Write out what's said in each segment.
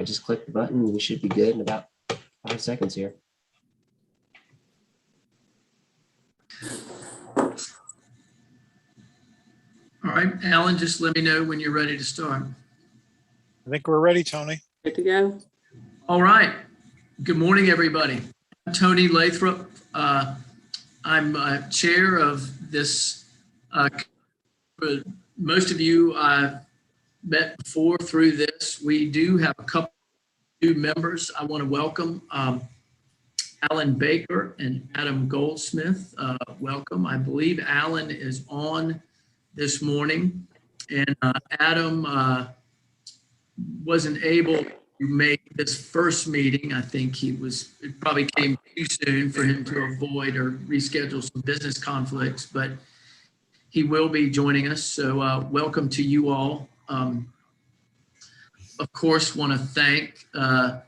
just click the button and we should be good in about 5 seconds here. All right, Alan, just let me know when you're ready to start. I think we're ready, Tony. Good to go. All right. Good morning, everybody. I'm Tony Lathrop. I'm chair of this. Most of you I've met before through this. We do have a couple new members. I want to welcome Alan Baker and Adam Goldsmith. Welcome. I believe Alan is on this morning, and Adam wasn't able to make this first meeting. I think it probably came too soon for him to avoid or reschedule some business conflicts, but he will be joining us. So welcome to you all. Of course, want to thank the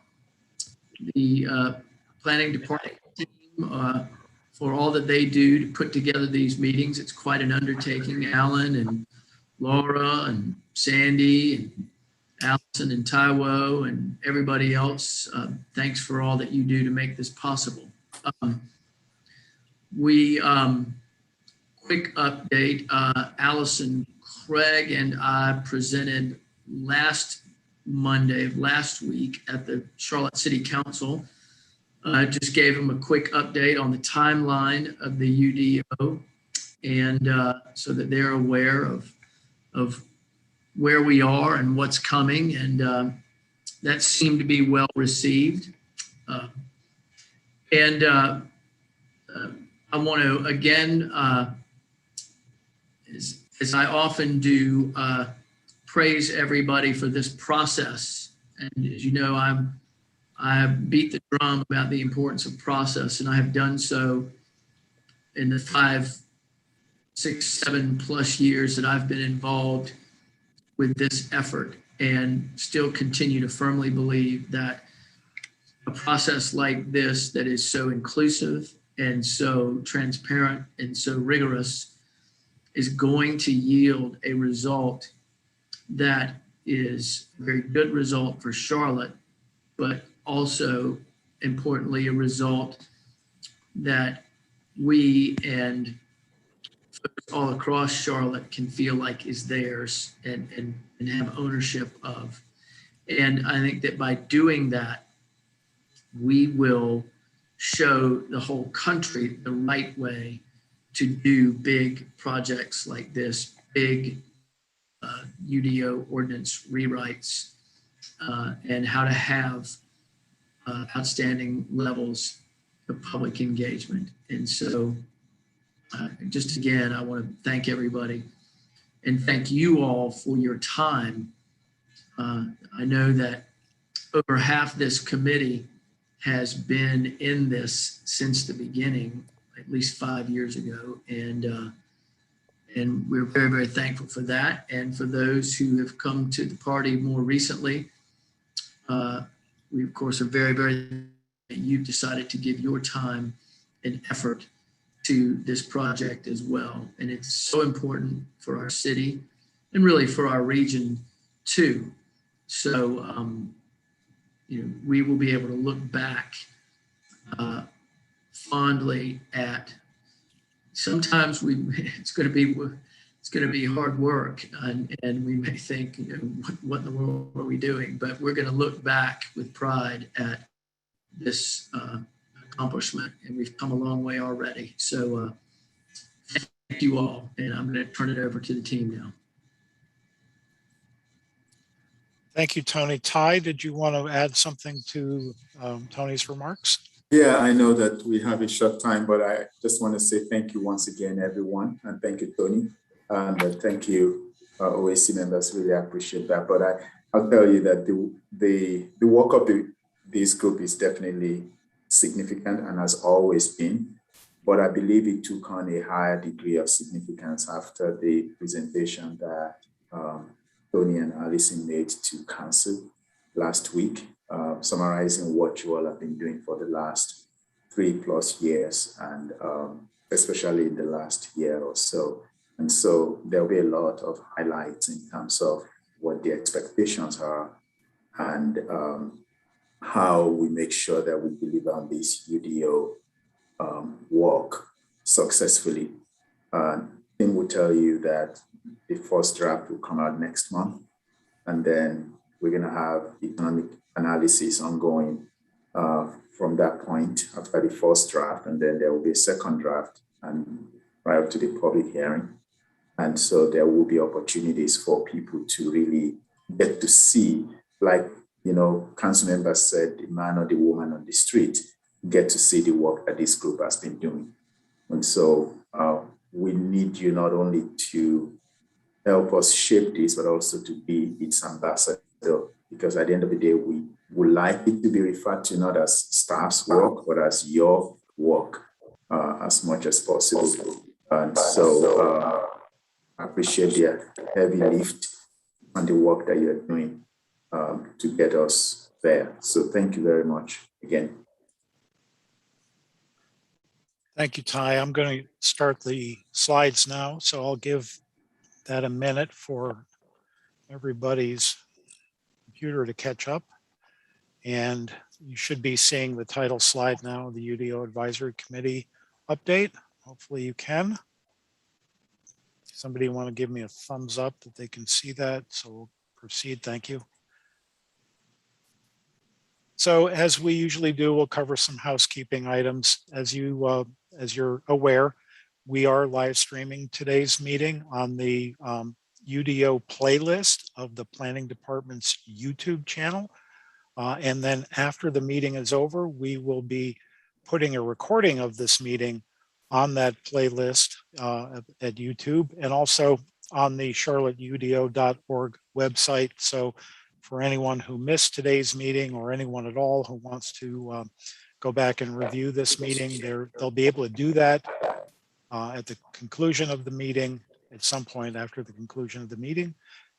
planning department team for all that they do to put together these meetings. It's quite an undertaking. Alan and Laura and Sandy and Allison and Taiwo and everybody else. Thanks for all that you do to make this possible. Quick update, Allison Craig and I presented last Monday of last week at the Charlotte City Council. I just gave them a quick update on the timeline of the UDO, and so that they're aware of where we are and what's coming, and that seemed to be well received. I want to again, as I often do, praise everybody for this process. And as you know, I beat the drum about the importance of process, and I have done so in the 5, 6, 7+ years that I've been involved with this effort, and still continue to firmly believe that a process like this that is so inclusive and so transparent and so rigorous is going to yield a result that is a very good result for Charlotte, but also importantly a result that we and folks all across Charlotte can feel like is theirs and have ownership of. And I think that by doing that, we will show the whole country the right way to do big projects like this, big UDO ordinance rewrites, and how to have outstanding levels of public engagement. And so just again, I want to thank everybody and thank you all for your time. I know that over half this committee has been in this since the beginning, at least 5 years ago. And we're very, very thankful for that. And for those who have come to the party more recently, we of course are very, very, you've decided to give your time and effort to this project as well. And it's so important for our city and really for our region too. So, we will be able to look back fondly at, sometimes it's going to be hard work, and we may think, what in the world are we doing? But we're going to look back with pride at this accomplishment, and we've come a long way already. So thank you all, and I'm going to turn it over to the team now. Thank you, Tony. Ty, did you want to add something to Tony's remarks? Yeah, I know that we have a short time, but I just want to say thank you once again, everyone. And thank you, Tony. And thank you, OAC members. Really appreciate that. But I'll tell you that the work of this group is definitely significant and has always been. But I believe it took on a higher degree of significance after the presentation that Tony and Allison made to council last week, summarizing what you all have been doing for the last 3+ years, and especially in the last year or so. And so there'll be a lot of highlights in terms of what the expectations are and how we make sure that we deliver on this UDO work successfully. Tim will tell you that the first draft will come out next month, and then we're going to have economic analysis ongoing from that point after the first draft, and then there will be a second draft and prior to the public hearing. And so there will be opportunities for people to really get to see, like, you know, council members said, the man or the woman on the street get to see the work that this group has been doing. And so we need you not only to help us shape this, but also to be its ambassador, because at the end of the day, we would like it to be referred to not as staff's work, but as your work as much as possible. And so I appreciate the heavy lift on the work that you're doing to get us there. So thank you very much again. Thank you, Ty. I'm going to start the slides now, so I'll give that a minute for everybody's computer to catch up. And you should be seeing the title slide now, the UDO Advisory Committee update. Hopefully you can. Somebody want to give me a thumbs up that they can see that, so we'll proceed. Thank you. So as we usually do, we'll cover some housekeeping items. As you're aware, we are live streaming today's meeting on the UDO playlist of the Planning Department's YouTube channel. And then after the meeting is over, we will be putting a recording of this meeting on that playlist at YouTube and also on the charlotteudo.org website. So for anyone who missed today's meeting or anyone at all who wants to go back and review this meeting, they'll be able to do that at the conclusion of the meeting, at some point after the conclusion of the meeting.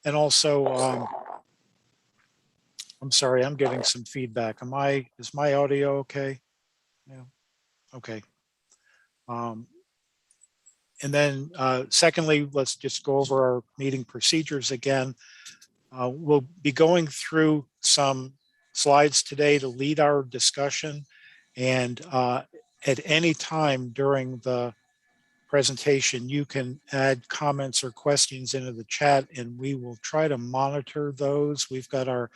And also, I'm sorry, I'm getting some feedback. Is my audio okay? Yeah. Okay. And then secondly, let's just go over our meeting procedures again. We'll be going through some slides today to lead our discussion. And at any time during the presentation, you can add comments or questions into the chat and we will try to monitor those. We've got our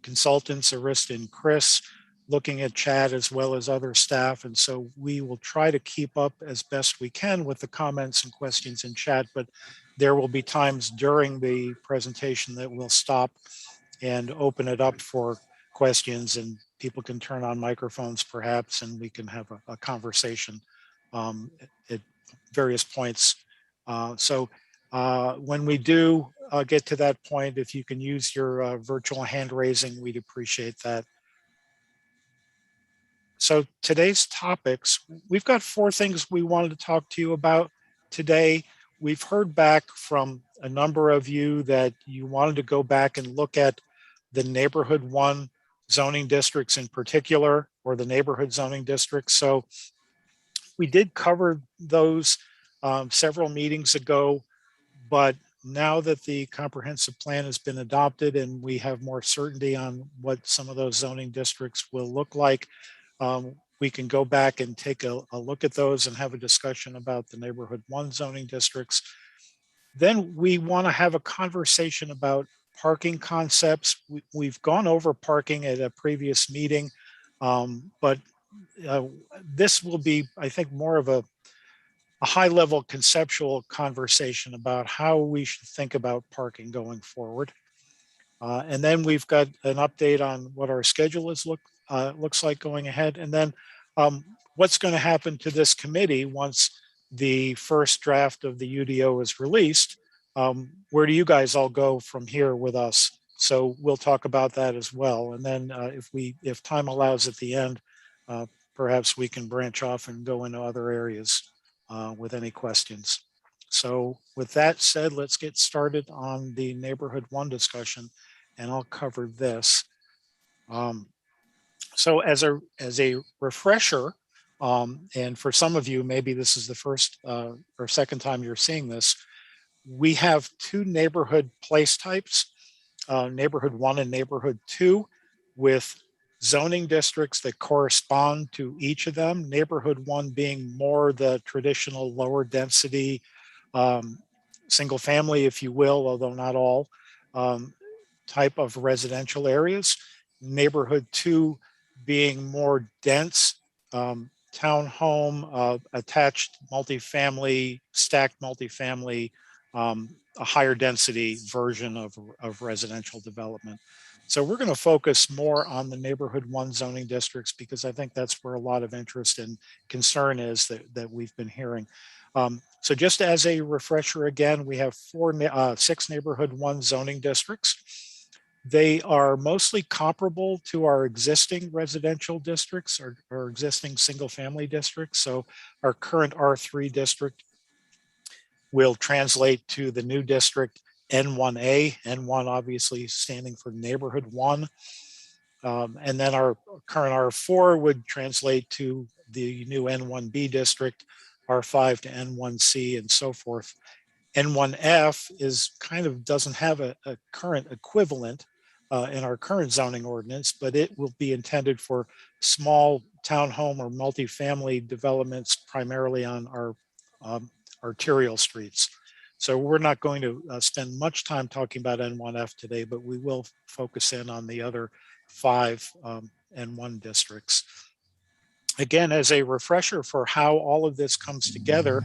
consultants, Arista and Chris, looking at chat as well as other staff. And so we will try to keep up as best we can with the comments and questions in chat, but there will be times during the presentation that we'll stop and open it up for questions and people can turn on microphones perhaps, and we can have a conversation at various points. So when we do get to that point, if you can use your virtual hand raising, we'd appreciate that. So today's topics, we've got 4 things we wanted to talk to you about today. We've heard back from a number of you that you wanted to go back and look at the neighborhood 1 zoning districts in particular, or the neighborhood zoning districts. So we did cover those several meetings ago, but now that the comprehensive plan has been adopted and we have more certainty on what some of those zoning districts will look like, we can go back and take a look at those and have a discussion about the neighborhood 1 zoning districts. Then we want to have a conversation about parking concepts. We've gone over parking at a previous meeting, but this will be, I think, more of a high-level conceptual conversation about how we should think about parking going forward. And then we've got an update on what our schedule looks like going ahead. And then what's going to happen to this committee once the first draft of the UDO is released. Where do you guys all go from here with us? So we'll talk about that as well. And then if time allows at the end, perhaps we can branch off and go into other areas with any questions. So with that said, let's get started on the neighborhood 1 discussion, and I'll cover this. So as a refresher, and for some of you, maybe this is the first or second time you're seeing this, we have 2 neighborhood place types. neighborhood 1 and neighborhood 2 with zoning districts that correspond to each of them. Neighborhood 1 being more the traditional lower density, single family, if you will, although not all, type of residential areas. Neighborhood 2 being more dense, townhome, attached multifamily, stacked multifamily, a higher density version of residential development. So we're going to focus more on the neighborhood 1 zoning districts because I think that's where a lot of interest and concern is that we've been hearing. So just as a refresher, again, we have 6 neighborhood 1 zoning districts. They are mostly comparable to our existing residential districts or existing single family districts. So our current R3 district will translate to the new district N1A, N1 obviously standing for neighborhood 1. And then our current R4 would translate to the new N1B district, R5 to N1C and so forth. N1F is kind of doesn't have a current equivalent in our current zoning ordinance, but it will be intended for small townhome or multifamily developments primarily on our arterial streets. So we're not going to spend much time talking about N1F today, but we will focus in on the other 5 N1 districts. Again, as a refresher for how all of this comes together,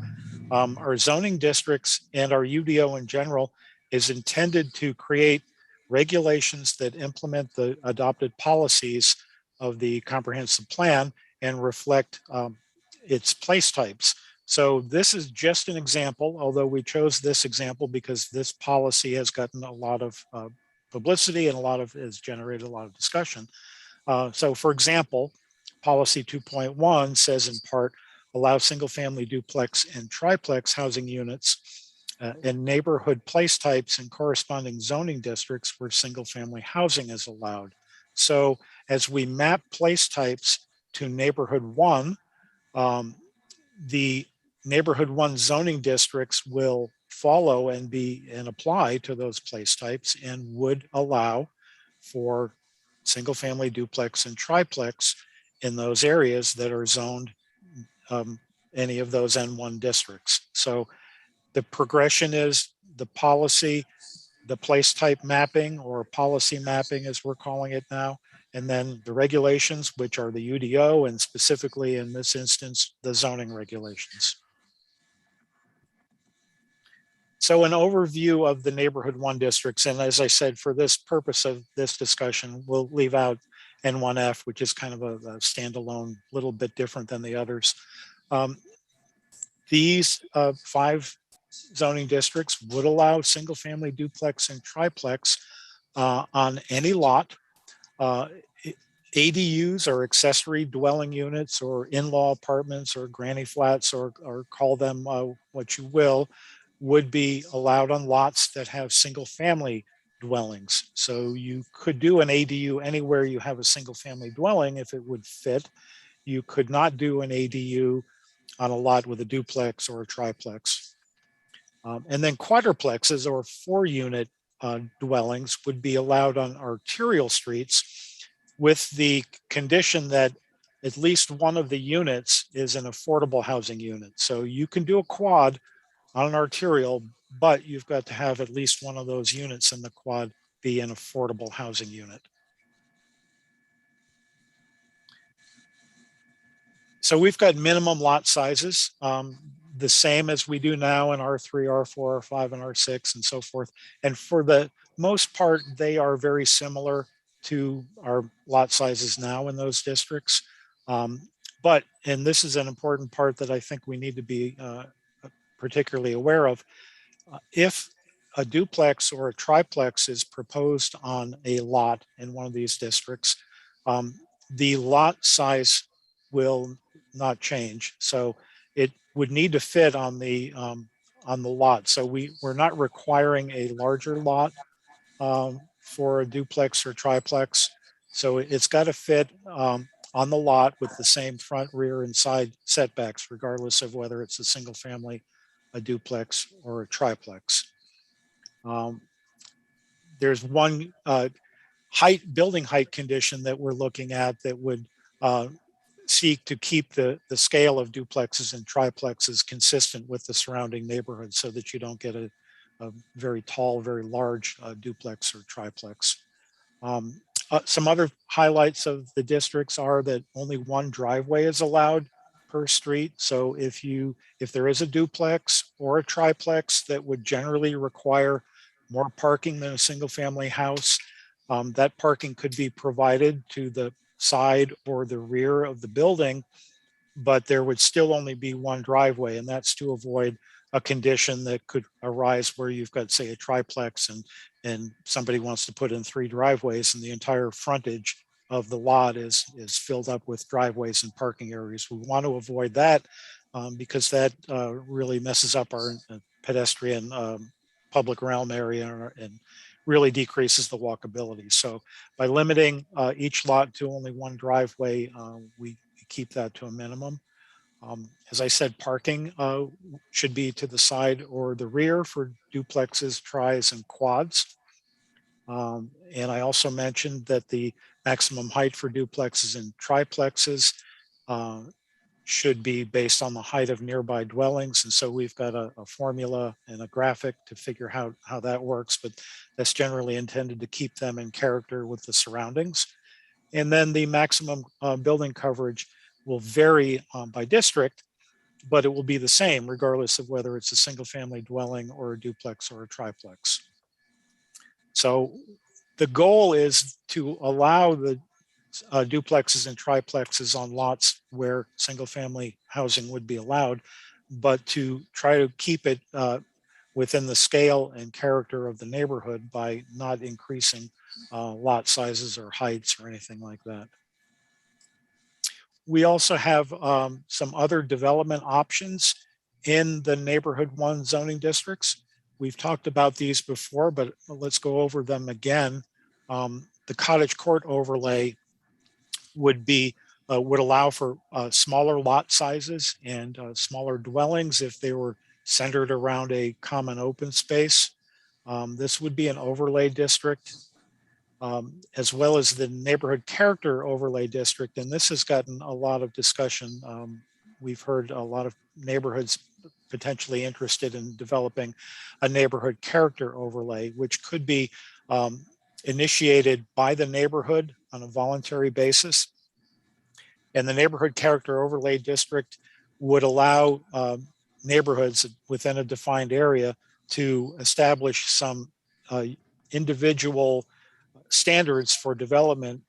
our zoning districts and our UDO in general is intended to create regulations that implement the adopted policies of the comprehensive plan and reflect its place types. So this is just an example, although we chose this example because this policy has gotten a lot of publicity and has generated a lot of discussion. So for example, policy 2.1 says in part, allow single family duplex and triplex housing units in neighborhood place types and corresponding zoning districts where single family housing is allowed. So as we map place types to neighborhood 1, the neighborhood 1 zoning districts will follow and apply to those place types and would allow for single family duplex and triplex in those areas that are zoned any of those N1 districts. So the progression is the policy, the place type mapping or policy mapping as we're calling it now, and then the regulations, which are the UDO and specifically in this instance, the zoning regulations. So an overview of the neighborhood 1 districts, and as I said, for this purpose of this discussion, we'll leave out N1F, which is kind of a standalone, little bit different than the others. These 5 zoning districts would allow single family duplex and triplex on any lot. ADUs or accessory dwelling units or in-law apartments or granny flats or call them what you will, would be allowed on lots that have single family dwellings. So you could do an ADU anywhere you have a single family dwelling if it would fit. You could not do an ADU on a lot with a duplex or a triplex. And then quadruplexes or 4-unit dwellings would be allowed on arterial streets with the condition that at least one of the units is an affordable housing unit. So you can do a quad on an arterial, but you've got to have at least one of those units in the quad be an affordable housing unit. So we've got minimum lot sizes, the same as we do now in R3, R4, R5, and R6 and so forth. And for the most part, they are very similar to our lot sizes now in those districts. But, and this is an important part that I think we need to be particularly aware of, if a duplex or a triplex is proposed on a lot in one of these districts, the lot size will not change. So it would need to fit on the lot. So we're not requiring a larger lot for a duplex or triplex. So it's got to fit on the lot with the same front, rear, and side setbacks, regardless of whether it's a single family, a duplex, or a triplex. there's one building height condition that we're looking at that would seek to keep the scale of duplexes and triplexes consistent with the surrounding neighborhood so that you don't get a very tall, very large duplex or triplex. Some other highlights of the districts are that only one driveway is allowed per street. So if there is a duplex or a triplex that would generally require more parking than a single family house, that parking could be provided to the side or the rear of the building, but there would still only be one driveway, and that's to avoid a condition that could arise where you've got, say, a triplex and somebody wants to put in 3 driveways and the entire frontage of the lot is filled up with driveways and parking areas. We want to avoid that because that really messes up our pedestrian public realm area and really decreases the walkability. So by limiting each lot to only one driveway, we keep that to a minimum. As I said, parking should be to the side or the rear for duplexes, tris, and quads. And I also mentioned that the maximum height for duplexes and triplexes should be based on the height of nearby dwellings. And so we've got a formula and a graphic to figure out how that works, but that's generally intended to keep them in character with the surroundings. And then the maximum building coverage will vary by district, but it will be the same regardless of whether it's a single family dwelling or a duplex or a triplex. So the goal is to allow the duplexes and triplexes on lots where single family housing would be allowed, but to try to keep it within the scale and character of the neighborhood by not increasing lot sizes or heights or anything like that. We also have some other development options in the neighborhood 1 zoning districts. We've talked about these before, but let's go over them again. The cottage court overlay would allow for smaller lot sizes and smaller dwellings if they were centered around a common open space. This would be an overlay district, as well as the neighborhood character overlay district. And this has gotten a lot of discussion. We've heard a lot of neighborhoods potentially interested in developing a neighborhood character overlay, which could be initiated by the neighborhood on a voluntary basis. And the neighborhood character overlay district would allow neighborhoods within a defined area to establish some individual standards for development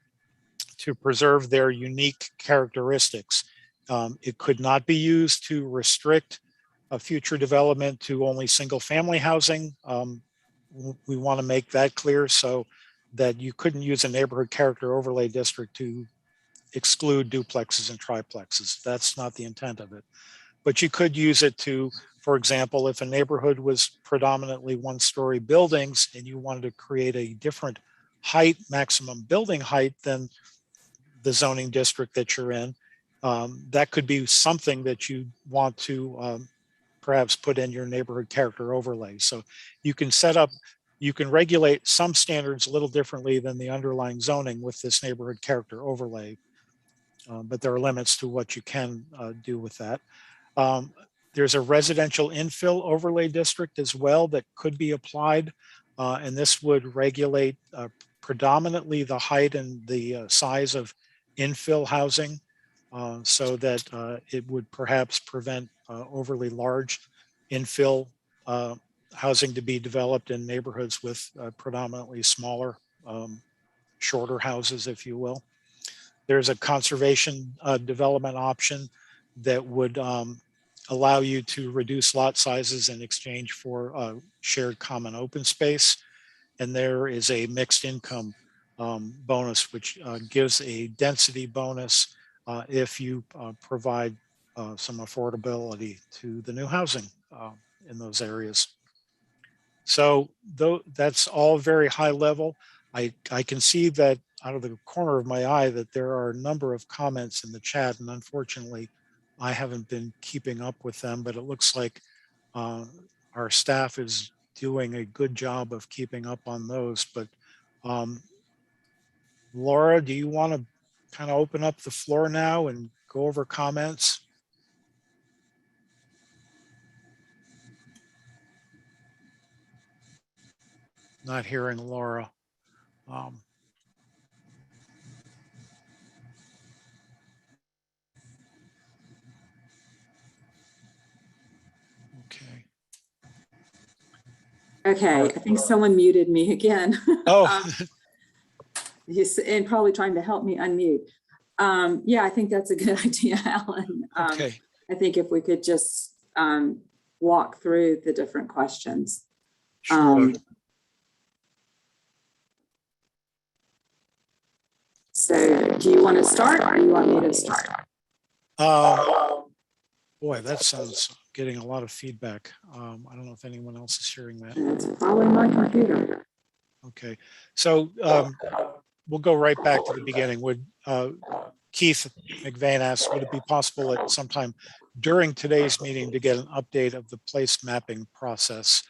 to preserve their unique characteristics. It could not be used to restrict a future development to only single family housing. We want to make that clear so that you couldn't use a neighborhood character overlay district to exclude duplexes and triplexes. That's not the intent of it. But you could use it to, for example, if a neighborhood was predominantly 1-story buildings and you wanted to create a different height, maximum building height than the zoning district that you're in, that could be something that you want to perhaps put in your neighborhood character overlay. So you can regulate some standards a little differently than the underlying zoning with this neighborhood character overlay. But there are limits to what you can do with that. There's a residential infill overlay district as well that could be applied. And this would regulate predominantly the height and the size of infill housing so that it would perhaps prevent overly large infill housing to be developed in neighborhoods with predominantly smaller, shorter houses, if you will. There's a conservation development option that would allow you to reduce lot sizes in exchange for shared common open space. And there is a mixed income bonus, which gives a density bonus if you provide some affordability to the new housing in those areas. So that's all very high level. I can see that out of the corner of my eye that there are a number of comments in the chat, and unfortunately, I haven't been keeping up with them, but it looks like our staff is doing a good job of keeping up on those. But Laura, do you want to kind of open up the floor now and go over comments? Not hearing Laura. Okay. Okay, I think someone muted me again. Oh, He's and probably trying to help me unmute. Yeah, I think that's a good idea, Alan. okay. I think if we could just walk through the different questions. Sure. So do you want to start or do you want me to start? Boy, that sounds getting a lot of feedback. I don't know if anyone else is hearing that. It's probably my computer. Okay, so we'll go right back to the beginning. Would Keith McVeigh asks, would it be possible at some time during today's meeting to get an update of the place mapping process?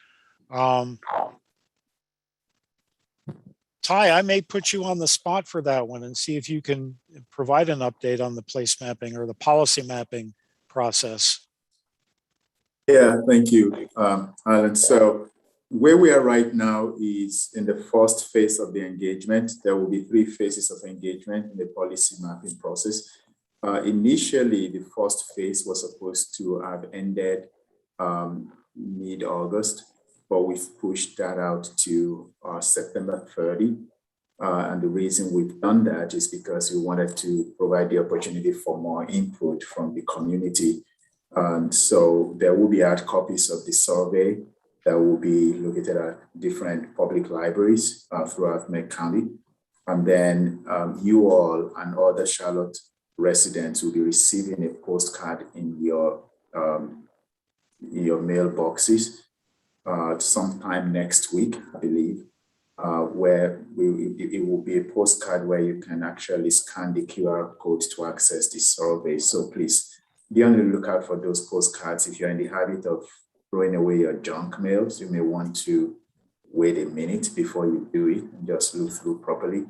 Ty, I may put you on the spot for that one and see if you can provide an update on the place mapping or the policy mapping process. Yeah, thank you, Alan. So where we are right now is in the first phase of the engagement. There will be 3 phases of engagement in the policy mapping process. Initially, the first phase was supposed to have ended mid-August, but we've pushed that out to September 30. And the reason we've done that is because we wanted to provide the opportunity for more input from the community. And so there will be hard copies of the survey that will be located at different public libraries throughout May County. And then you all and other Charlotte residents will be receiving a postcard in your mailboxes sometime next week, I believe, where it will be a postcard where you can actually scan the QR code to access the survey. So please be on the lookout for those postcards. If you're in the habit of throwing away your junk mails, you may want to wait a minute before you do it and just look through properly.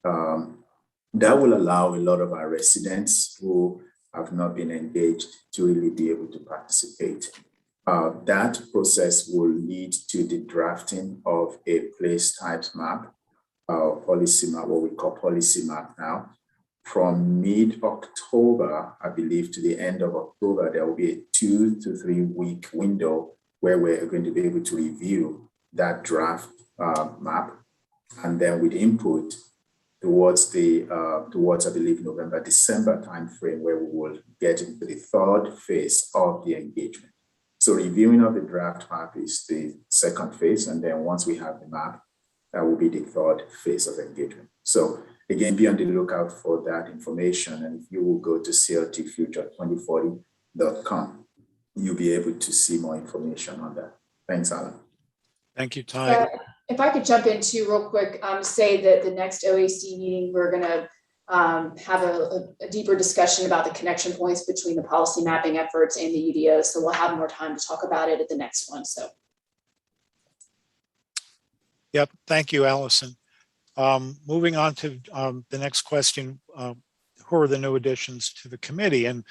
That will allow a lot of our residents who have not been engaged to really be able to participate. That process will lead to the drafting of a place type map, policy map, what we call policy map now. From mid-October, I believe, to the end of October, there will be a 2 to 3 week window where we're going to be able to review that draft map, and then with input towards I believe November, December timeframe, where we will get into the 3rd phase of the engagement. So reviewing of the draft map is the 2nd phase, and then once we have the map, that will be the 3rd phase of engagement. So again, be on the lookout for that information, and if you will go to cltfuture2040.com, you'll be able to see more information on that. Thanks, Alan. Thank you, Ty. If I could jump in too real quick, say that the next OAC meeting, we're going to have a deeper discussion about the connection points between the policy mapping efforts and the UDOs. So we'll have more time to talk about it at the next one. So. Yep. Thank you, Allison. Moving on to the next question, who are the new additions to the committee? And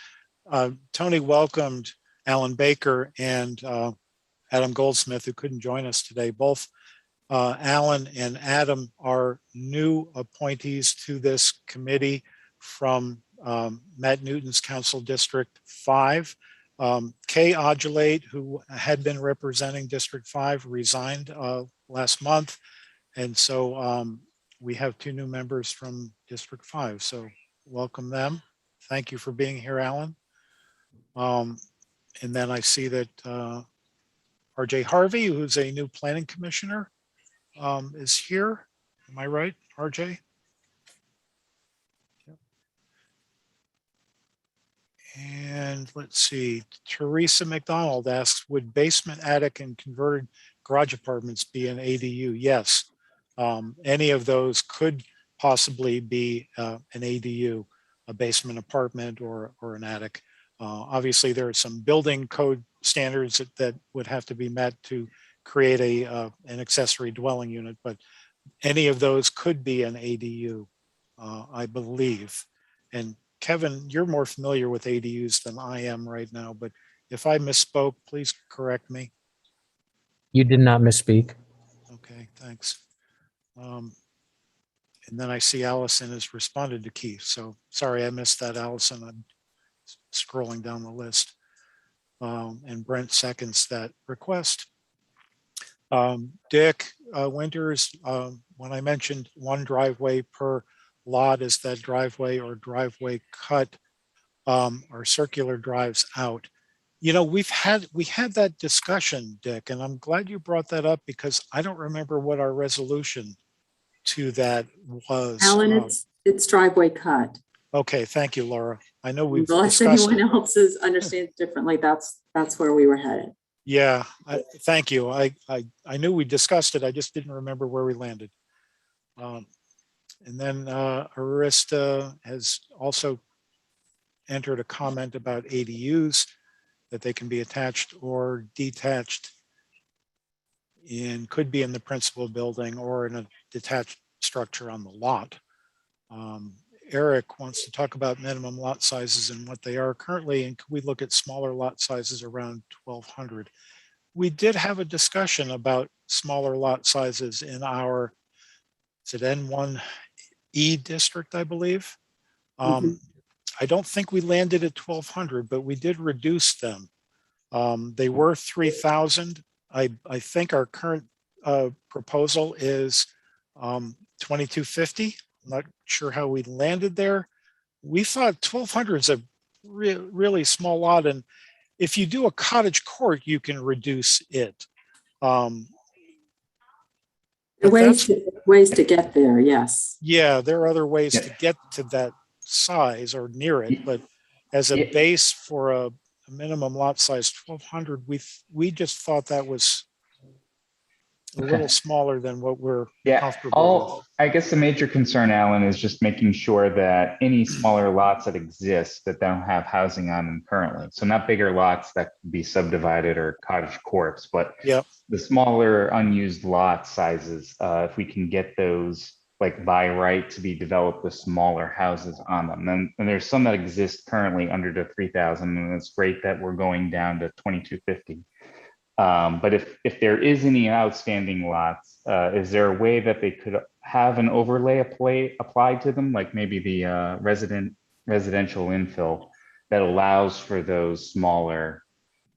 Tony welcomed Alan Baker and Adam Goldsmith, who couldn't join us today. Both Alan and Adam are new appointees to this committee from Matt Newton's Council District 5. Kay Odulate, who had been representing District 5, resigned last month. And so we have 2 new members from District 5. So welcome them. Thank you for being here, Alan. And then I see that RJ Harvey, who's a new planning commissioner, is here. Am I right, RJ? Yep. And let's see, Teresa McDonald asks, would basement, attic, and converted garage apartments be an ADU? Yes. Any of those could possibly be an ADU, a basement apartment or an attic. Obviously, there are some building code standards that would have to be met to create an accessory dwelling unit, but any of those could be an ADU, I believe. And Kevin, you're more familiar with ADUs than I am right now, but if I misspoke, please correct me. You did not misspeak. Okay, thanks. And then I see Allison has responded to Keith. So sorry, I missed that, Allison. I'm scrolling down the list. And Brent seconds that request. Dick Winters, when I mentioned one driveway per lot, is that driveway or driveway cut or circular drives out? You know, we had that discussion, Dick, and I'm glad you brought that up because I don't remember what our resolution to that was. Alan, it's driveway cut. Okay, thank you, Laura. I know we've Unless discussed anyone it. else understands differently, that's where we were headed. Yeah, thank you. I knew we discussed it. I just didn't remember where we landed. And then Arista has also entered a comment about ADUs, that they can be attached or detached and could be in the principal building or in a detached structure on the lot. Eric wants to talk about minimum lot sizes and what they are currently, and could we look at smaller lot sizes around 1,200? We did have a discussion about smaller lot sizes in our, is it N1E district, I believe. I don't think we landed at 1,200, but we did reduce them. They were 3,000. I think our current proposal is 2,250. I'm not sure how we landed there. We thought 1,200 is a really small lot, and if you do a cottage court, you can reduce it. Ways to get there, yes. Yeah, there are other ways to get to that size or near it, but as a base for a minimum lot size 1,200, we just thought that was a little smaller than what we're comfortable with. I guess the major concern, Alan, is just making sure that any smaller lots that exist that don't have housing on them currently, so not bigger lots that could be subdivided or cottage courts, but the smaller unused lot sizes, if we can get those like by right to be developed with smaller houses on them. And there's some that exist currently under the 3,000, and it's great that we're going down to 2,250. But if there is any outstanding lots, is there a way that they could have an overlay applied to them, like maybe the residential infill that allows for those smaller,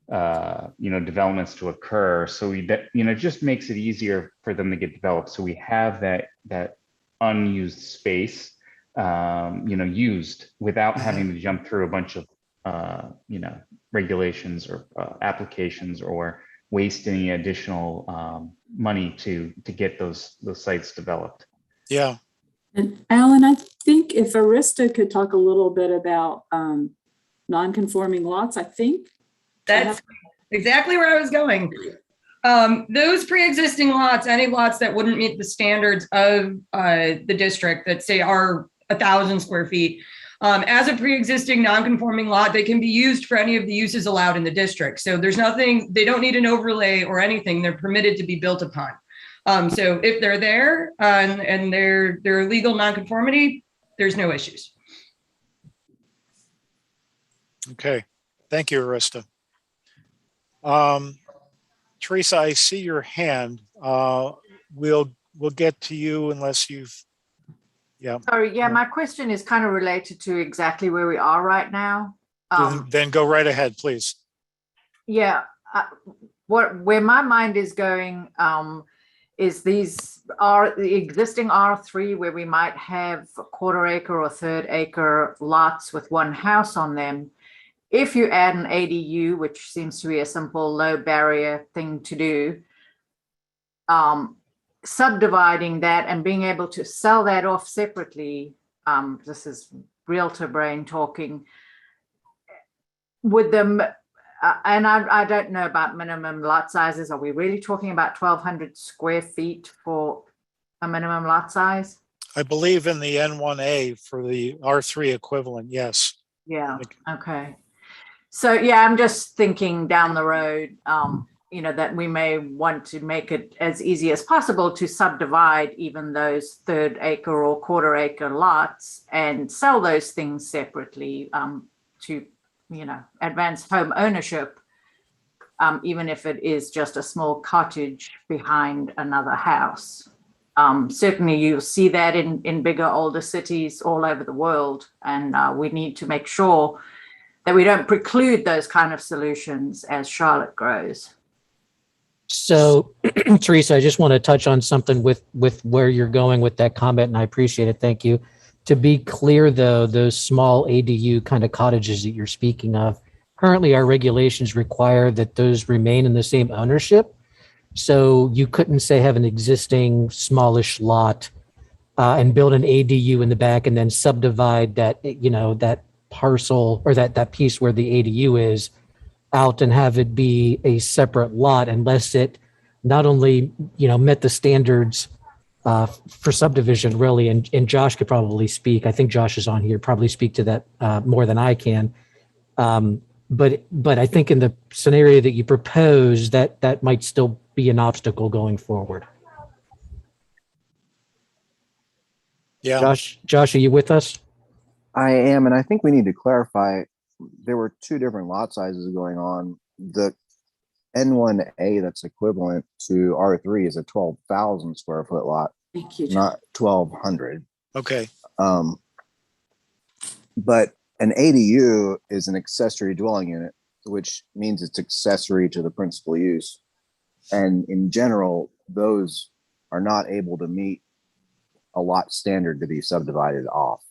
developments to occur? So just makes it easier for them to get developed. So we have that unused space, used without having to jump through a bunch of, regulations or applications or waste any additional money to get those sites developed. Yeah. And Alan, I think if Arista could talk a little bit about non-conforming lots, I think. That's exactly where I was going. Those pre-existing lots, any lots that wouldn't meet the standards of the district that say are 1,000 square feet, as a pre-existing non-conforming lot, they can be used for any of the uses allowed in the district. So there's nothing, they don't need an overlay or anything. They're permitted to be built upon. So if they're there and they're legal non-conformity, there's no issues. Okay, thank you, Arista. Teresa, I see your hand. We'll get to you unless you've, Sorry, my question is kind of related to exactly where we are right now. Then go right ahead, please. Where my mind is going is these are the existing R3 where we might have a quarter acre or third acre lots with one house on them. If you add an ADU, which seems to be a simple low barrier thing to do, subdividing that and being able to sell that off separately, this is realtor brain talking, with them, and I don't know about minimum lot sizes. Are we really talking about 1,200 square feet for a minimum lot size? I believe in the N1A for the R3 equivalent, yes. Yeah, okay. So I'm just thinking down the road, that we may want to make it as easy as possible to subdivide even those third acre or quarter acre lots and sell those things separately to, advance home ownership, even if it is just a small cottage behind another house. Certainly you'll see that in bigger, older cities all over the world. And we need to make sure that we don't preclude those kind of solutions as Charlotte grows. So, Teresa, I just want to touch on something with where you're going with that comment, and I appreciate it. Thank you. To be clear, though, those small ADU kind of cottages that you're speaking of, currently our regulations require that those remain in the same ownership. So you couldn't say have an existing smallish lot and build an ADU in the back and then subdivide that, that parcel or that piece where the ADU is out and have it be a separate lot unless it not only, met the standards for subdivision really. And Josh could probably speak. I think Josh is on here, probably speak to that more than I can. But I think in the scenario that you propose, that might still be an obstacle going forward. Yeah. Josh, are you with us? I am, and I think we need to clarify. There were two different lot sizes going on. The N1A that's equivalent to R3 is a 12,000 square foot lot, Thank you, not 1,200. Okay. But an ADU is an accessory dwelling unit, which means it's accessory to the principal use. And in general, those are not able to meet a lot standard to be subdivided off.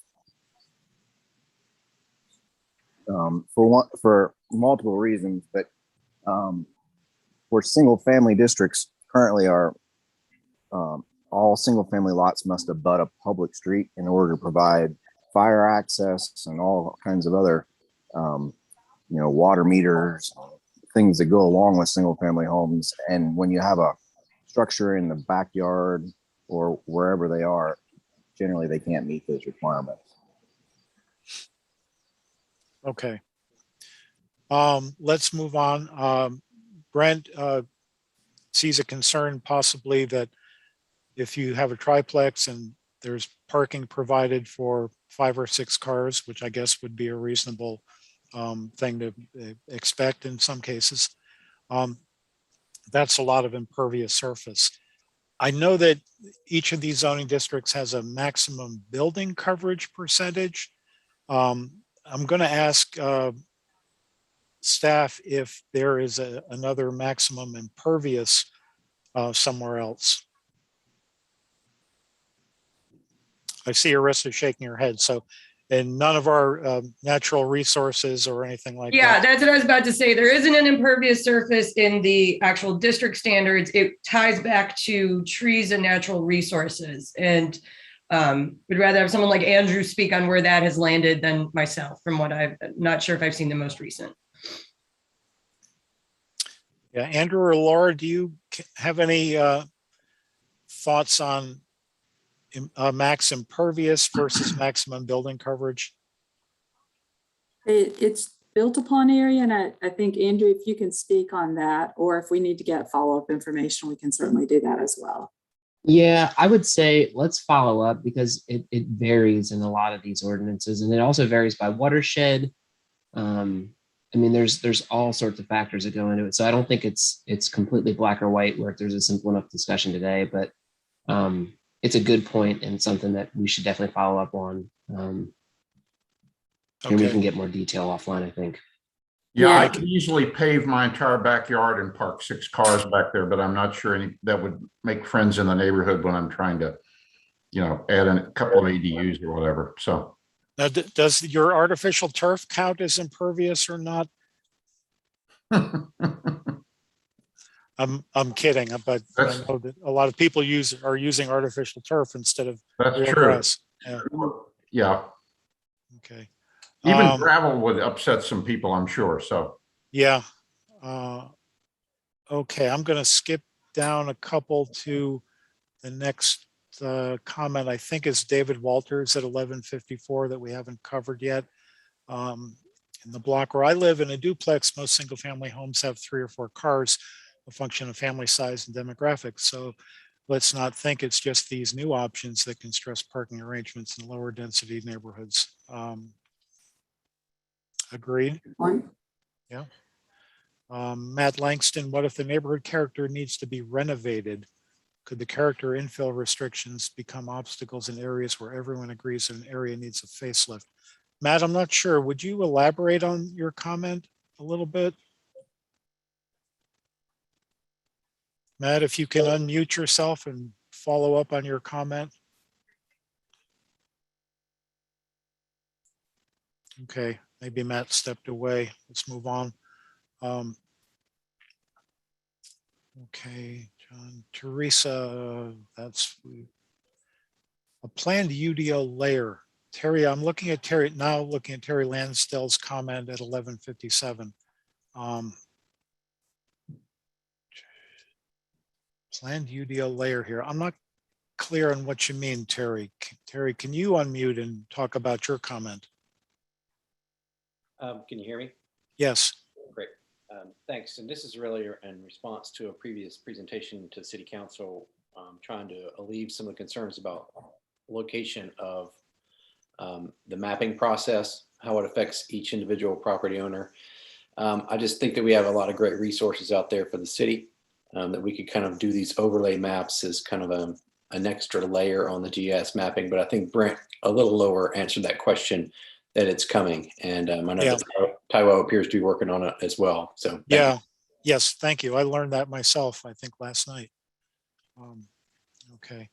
For multiple reasons, but for single family districts currently are all single family lots must abut a public street in order to provide fire access and all kinds of other water meters, things that go along with single family homes. And when you have a structure in the backyard or wherever they are, generally they can't meet those requirements. Okay. Let's move on. Brent sees a concern possibly that if you have a triplex and there's parking provided for 5 or 6 cars, which I guess would be a reasonable thing to expect in some cases, that's a lot of impervious surface. I know that each of these zoning districts has a maximum building coverage percentage. I'm going to ask staff if there is another maximum impervious somewhere else. I see Arista shaking her head. So, and none of our natural resources or anything like that. Yeah, that's what I was about to say. There isn't an impervious surface in the actual district standards. It ties back to trees and natural resources. And would rather have someone like Andrew speak on where that has landed than myself, from what I'm not sure if I've seen the most recent. Yeah, Andrew or Laura, do you have any thoughts on max impervious versus maximum building coverage? It's built upon area, and I think, Andrew, if you can speak on that, or if we need to get follow-up information, we can certainly do that as well. Yeah, I would say let's follow up because it varies in a lot of these ordinances, and it also varies by watershed. There's all sorts of factors that go into it. So I don't think it's completely black or white where there's a simple enough discussion today, but it's a good point and something that we should definitely follow up on. And we can get more detail offline, I think. Yeah, I can easily pave my entire backyard and park 6 cars back there, but I'm not sure that would make friends in the neighborhood when I'm trying to, add a couple of ADUs or whatever. So now, does your artificial turf count as impervious or not? I'm kidding, but I know that a lot of people are using artificial turf instead of real grass. Yeah. Yeah. Okay. Even gravel would upset some people, I'm sure. So yeah. Okay, I'm going to skip down a couple to the next comment. I think is David Walters at 1154 that we haven't covered yet. In the block where I live in a duplex, most single family homes have 3 or 4 cars. a function of family size and demographics. So let's not think it's just these new options that can stress parking arrangements in lower density neighborhoods. Agreed? Yeah. Matt Langston, what if the neighborhood character needs to be renovated? Could the character infill restrictions become obstacles in areas where everyone agrees an area needs a facelift? Matt, I'm not sure. Would you elaborate on your comment a little bit? Matt, if you can unmute yourself and follow up on your comment. Okay, maybe Matt stepped away. Let's move on. Okay, John, Teresa, that's a planned UDO layer. Terry, I'm looking at Terry now, looking at Terry Lansdale's comment at 11:57. Planned UDO layer here. I'm not clear on what you mean, Terry. Terry, can you unmute and talk about your comment? Can you hear me? Yes. Great. Thanks. And this is really in response to a previous presentation to City Council, trying to alleviate some of the concerns about location of the mapping process, how it affects each individual property owner. I just think that we have a lot of great resources out there for the city, that we could kind of do these overlay maps as kind of an extra layer on the GIS mapping. But I think Brent a little lower answered that question, that it's coming. And I know that Taiwo appears to be working on it as well. So yeah, yes, thank you. I learned that myself, I think last night. Okay.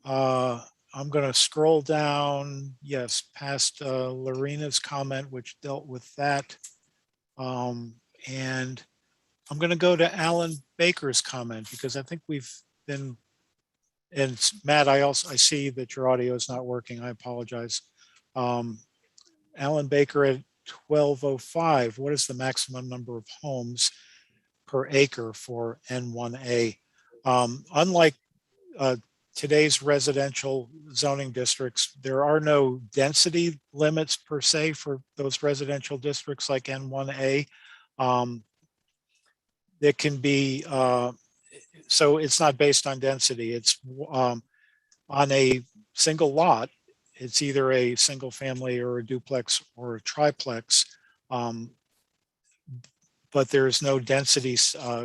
I'm going to scroll down, yes, past Lorena's comment, which dealt with that. And I'm going to go to Alan Baker's comment, because I think we've been, and Matt, I see that your audio is not working. I apologize. Alan Baker at 12:05, what is the maximum number of homes per acre for N1A? Unlike today's residential zoning districts, there are no density limits per se for those residential districts like N1A. It can be, so it's not based on density. It's on a single lot. It's either a single family or a duplex or a triplex, but there's no density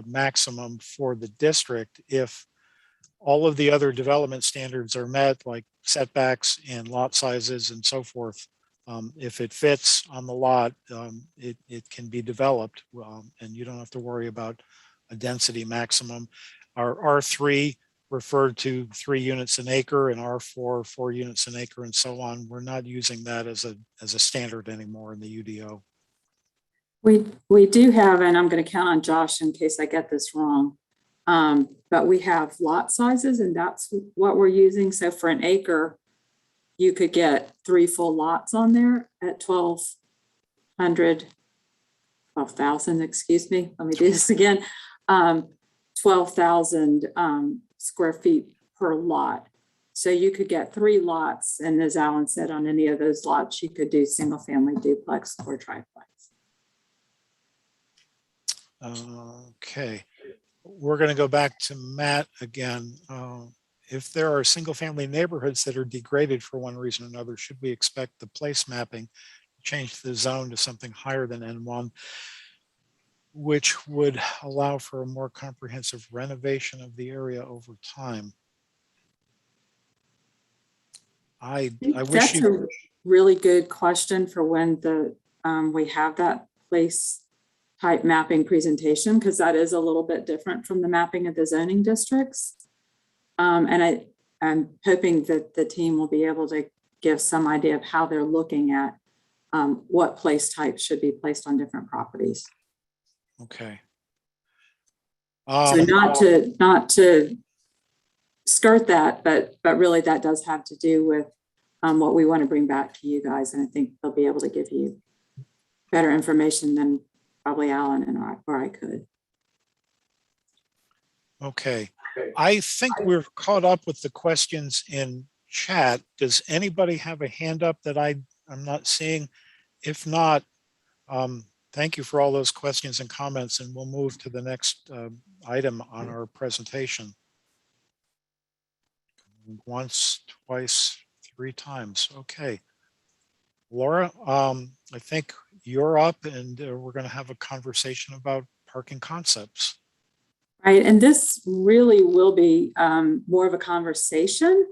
maximum for the district if all of the other development standards are met, like setbacks and lot sizes and so forth. If it fits on the lot, it can be developed, and you don't have to worry about a density maximum. Our R3 referred to 3 units an acre, and R4, 4 units an acre, and so on. We're not using that as a standard anymore in the UDO. We do have, and I'm going to count on Josh in case I get this wrong, but we have lot sizes, and that's what we're using. So for an acre, you could get 3 full lots on there at 12,000, excuse me. Let me do this again. 12,000 square feet per lot. So you could get 3 lots. And as Alan said, on any of those lots, you could do single family, duplex, or triplex. Okay. We're going to go back to Matt again. If there are single family neighborhoods that are degraded for one reason or another, should we expect the place mapping to change the zone to something higher than N1, which would allow for a more comprehensive renovation of the area over time? I wish that's a really good question for when the we have that place type mapping presentation, because that is a little bit different from the mapping of the zoning districts. And I'm hoping that the team will be able to give some idea of how they're looking at what place types should be placed on different properties. Okay. So not to skirt that, but really that does have to do with what we want to bring back to you guys. And I think they'll be able to give you better information than probably Alan or I could. Okay. I think we're caught up with the questions in chat. Does anybody have a hand up that I'm not seeing? If not, Thank you for all those questions and comments, and we'll move to the next item on our presentation. Once, twice, 3 times. Okay. Laura, I think you're up, and we're going to have a conversation about parking concepts. Right, and this really will be more of a conversation.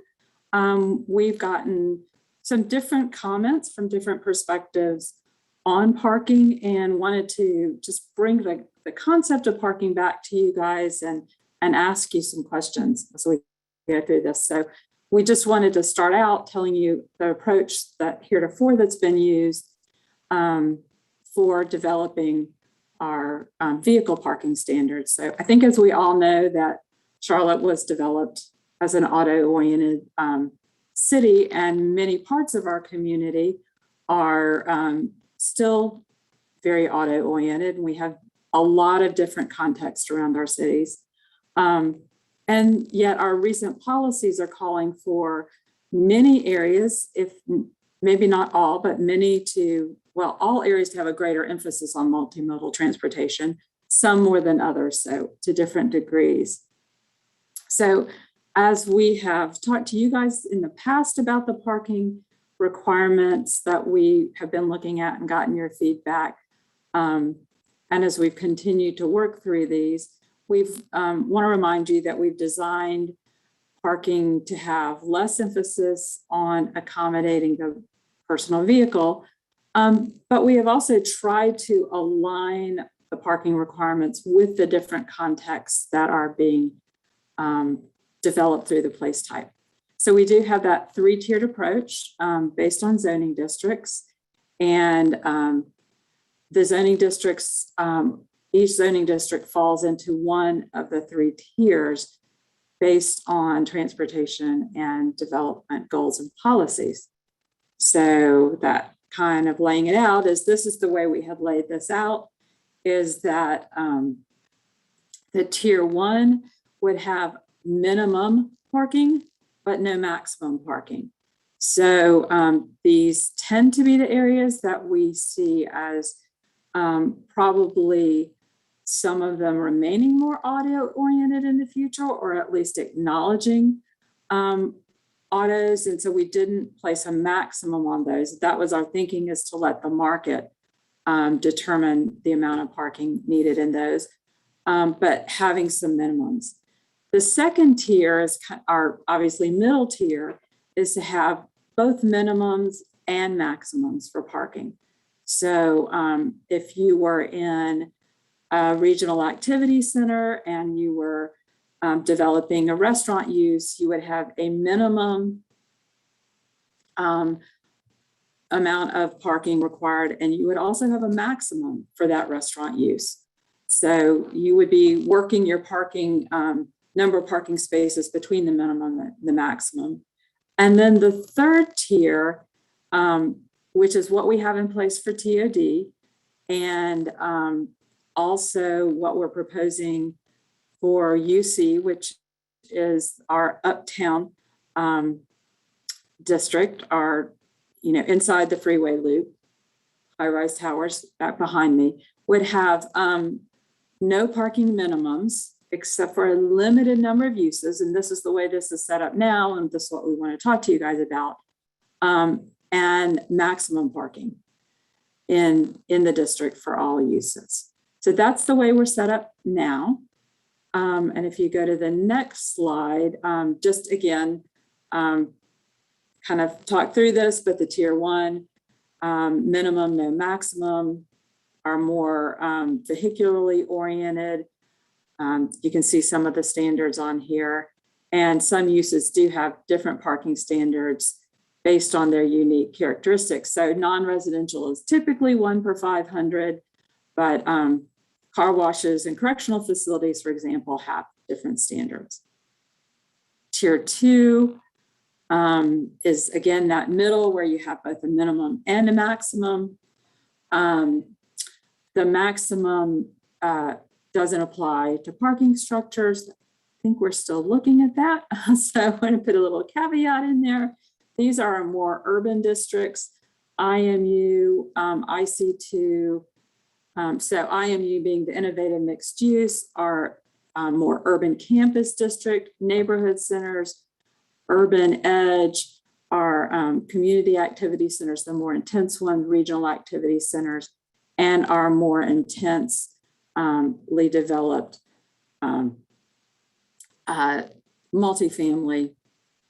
We've gotten some different comments from different perspectives on parking and wanted to just bring the concept of parking back to you guys and ask you some questions as we go through this. So we just wanted to start out telling you the approach that heretofore that's been used for developing our vehicle parking standards. So I think, as we all know, that Charlotte was developed as an auto-oriented city, and many parts of our community are still very auto-oriented. And we have a lot of different context around our cities. And yet our recent policies are calling for many areas, if maybe not all, but many all areas to have a greater emphasis on multimodal transportation, some more than others, so to different degrees. So as we have talked to you guys in the past about the parking requirements that we have been looking at and gotten your feedback, and as we've continued to work through these, we've want to remind you that we've designed parking to have less emphasis on accommodating the personal vehicle, but we have also tried to align the parking requirements with the different contexts that are being developed through the place type. So we do have that 3-tiered approach based on zoning districts, and the zoning districts, each zoning district falls into one of the 3 tiers based on transportation and development goals and policies. So that kind of laying it out is, this is the way we have laid this out, is that the tier 1 would have minimum parking, but no maximum parking. So these tend to be the areas that we see as probably some of them remaining more auto-oriented in the future, or at least acknowledging autos. And so we didn't place a maximum on those. That was our thinking, is to let the market determine the amount of parking needed in those, but having some minimums. The second tier is our obviously middle tier, is to have both minimums and maximums for parking. So if you were in a regional activity center and you were developing a restaurant use, you would have a minimum amount of parking required, and you would also have a maximum for that restaurant use. So you would be working your parking number of parking spaces between the minimum and the maximum. And then the third tier, which is what we have in place for TOD, and also what we're proposing for UC, which is our uptown district, our, inside the freeway loop, high-rise towers back behind me, would have no parking minimums except for a limited number of uses. And this is the way this is set up now, and this is what we want to talk to you guys about, and maximum parking in the district for all uses. So that's the way we're set up now. And if you go to the next slide, just again, kind of talk through this, but the tier 1, minimum, no maximum, are more vehicularly oriented. You can see some of the standards on here, and some uses do have different parking standards based on their unique characteristics. So non-residential is typically 1 per 500, but car washes and correctional facilities, for example, have different standards. Tier 2 is, again, that middle where you have both a minimum and a maximum. The maximum doesn't apply to parking structures. I think we're still looking at that. So I'm going to put a little caveat in there. These are more urban districts, IMU, IC2, So IMU being the innovative mixed use, our more urban campus district, neighborhood centers, urban edge, our community activity centers, the more intense one, regional activity centers, and our more intensely developed multifamily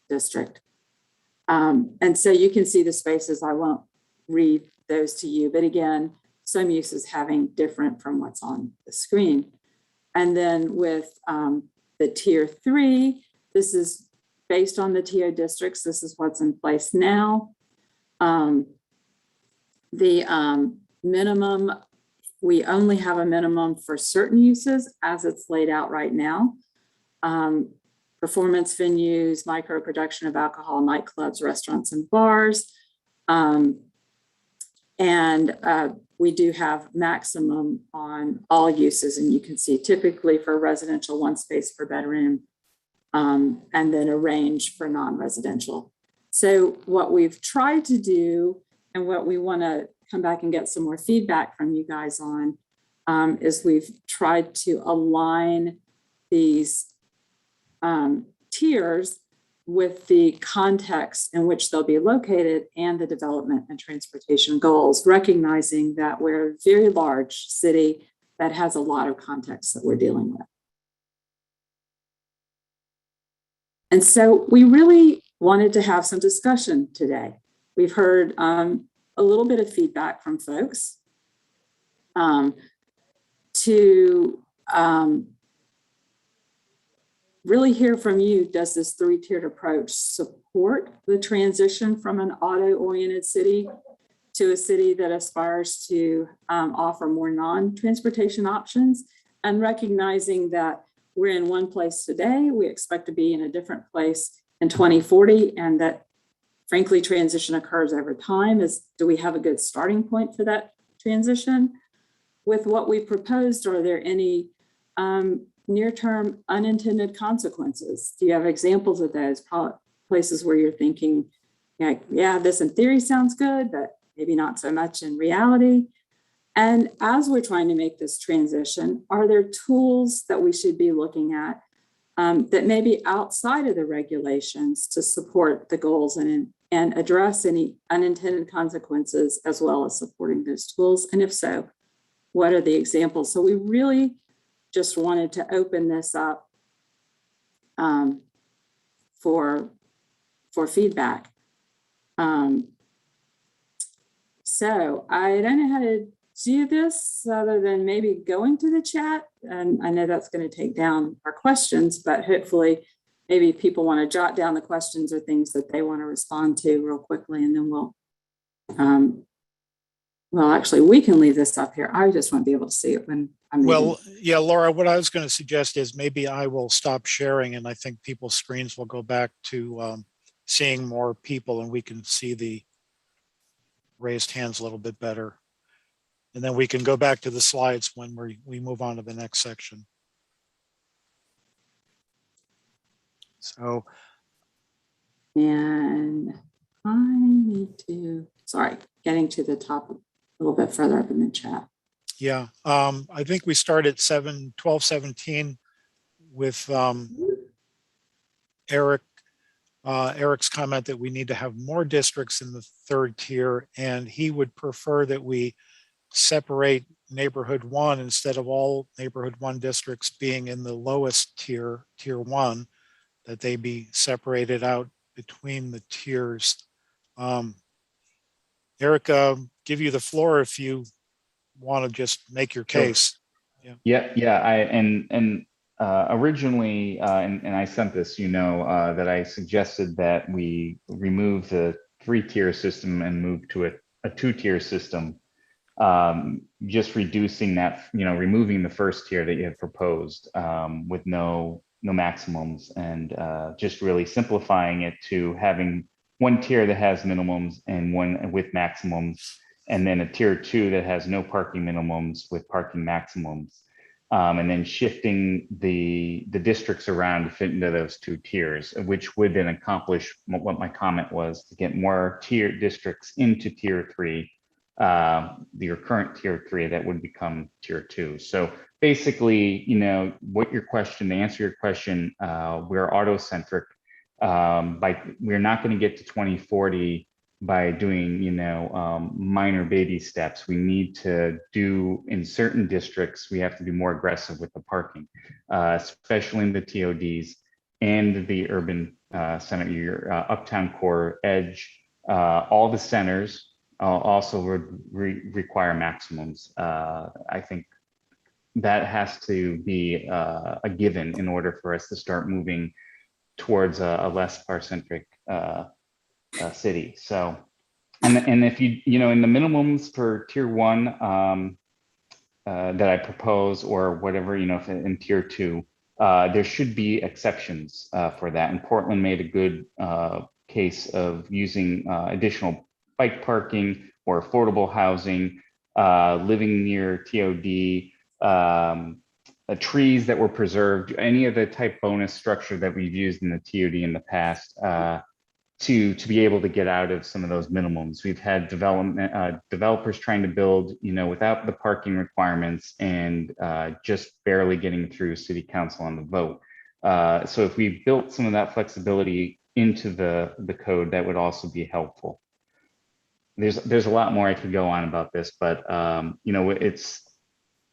district. And so you can see the spaces. I won't read those to you, but again, some uses having different from what's on the screen. And then with the tier 3, this is based on the TO districts. This is what's in place now. The minimum, we only have a minimum for certain uses as it's laid out right now. Performance venues, micro production of alcohol, nightclubs, restaurants, and bars. We do have maximum on all uses, and you can see typically for residential, 1 space per bedroom, and then a range for non-residential. So what we've tried to do, and what we want to come back and get some more feedback from you guys on, is we've tried to align these tiers with the context in which they'll be located and the development and transportation goals, recognizing that we're a very large city that has a lot of context that we're dealing with. And so we really wanted to have some discussion today. We've heard a little bit of feedback from folks to really hear from you. Does this 3-tiered approach support the transition from an auto-oriented city to a city that aspires to offer more non-transportation options, and recognizing that we're in one place today, we expect to be in a different place in 2040, and that frankly, transition occurs over time. Do we have a good starting point for that transition? With what we proposed, are there any near-term unintended consequences? Do you have examples of those places where you're thinking, like, yeah, this in theory sounds good, but maybe not so much in reality? And as we're trying to make this transition, are there tools that we should be looking at that may be outside of the regulations to support the goals and address any unintended consequences, as well as supporting those tools? And if so, what are the examples? So we really just wanted to open this up for feedback. So I don't know how to do this other than maybe going to the chat. And I know that's going to take down our questions, but hopefully maybe people want to jot down the questions or things that they want to respond to real quickly. And then well, actually, we can leave this up here. I just want to be able to see it when I'm yeah, Laura, what I was going to suggest is maybe I will stop sharing, and I think people's screens will go back to seeing more people, and we can see the raised hands a little bit better. And then we can go back to the slides when we move on to the next section. So. And I need to, sorry, getting to the top a little bit further up in the chat. Yeah, I think we start at 12:17 with Eric. Eric's comment that we need to have more districts in the 3rd tier, and he would prefer that we separate neighborhood 1 instead of all neighborhood 1 districts being in the lowest tier, tier 1, that they be separated out between the tiers. Eric, give you the floor if you want to just make your case. Originally, and I sent this, that I suggested that we remove the 3-tier system and move to a 2-tier system, just reducing that, removing the first tier that you have proposed with no maximums, and just really simplifying it to having 1 tier that has minimums and 1 with maximums, and then a tier 2 that has no parking minimums with parking maximums. And then shifting the districts around to fit into those 2 tiers, which would then accomplish what my comment was, to get more tier districts into tier 3 your current tier 3 that would become tier 2. So basically, what your question, to answer your question, we're auto-centric. We're not going to get to 2040 by doing, minor baby steps. We need to do, in certain districts, we have to be more aggressive with the parking, especially in the TODs and the urban center, your uptown core, edge, all the centers also would require maximums. I think that has to be a given in order for us to start moving towards a less car-centric city. So, and if in the minimums for tier 1 that I propose, or whatever, if in tier 2, there should be exceptions for that. And Portland made a good case of using additional bike parking or affordable housing, living near TOD, trees that were preserved, any of the type bonus structure that we've used in the TOD in the past, to be able to get out of some of those minimums. We've had developers trying to build, without the parking requirements, and just barely getting through city council on the vote. So if we built some of that flexibility into the code, that would also be helpful. There's a lot more I could go on about this, but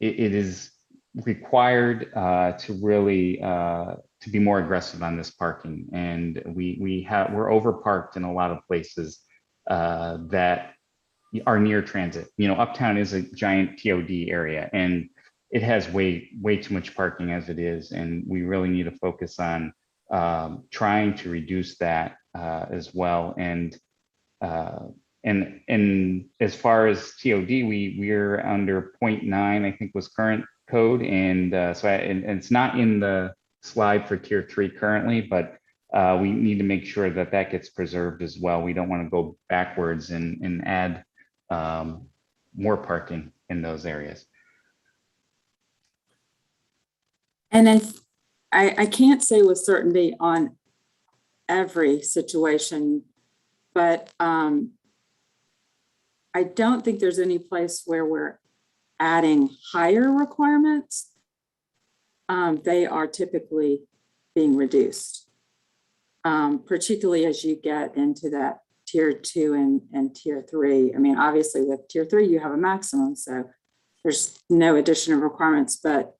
it is required to really to be more aggressive on this parking, and we're overparked in a lot of places that are near transit. Uptown is a giant TOD area, and it has way too much parking as it is, and we really need to focus on trying to reduce that as well. And as far as TOD, we're under 0.9, I think, was current code, and and it's not in the slide for tier 3 currently, but we need to make sure that gets preserved as well. We don't want to go backwards and add more parking in those areas. And I can't say with certainty on every situation, but I don't think there's any place where we're adding higher requirements. They are typically being reduced, particularly as you get into that tier 2 and tier 3. I mean, obviously with tier 3, you have a maximum, so there's no additional requirements, but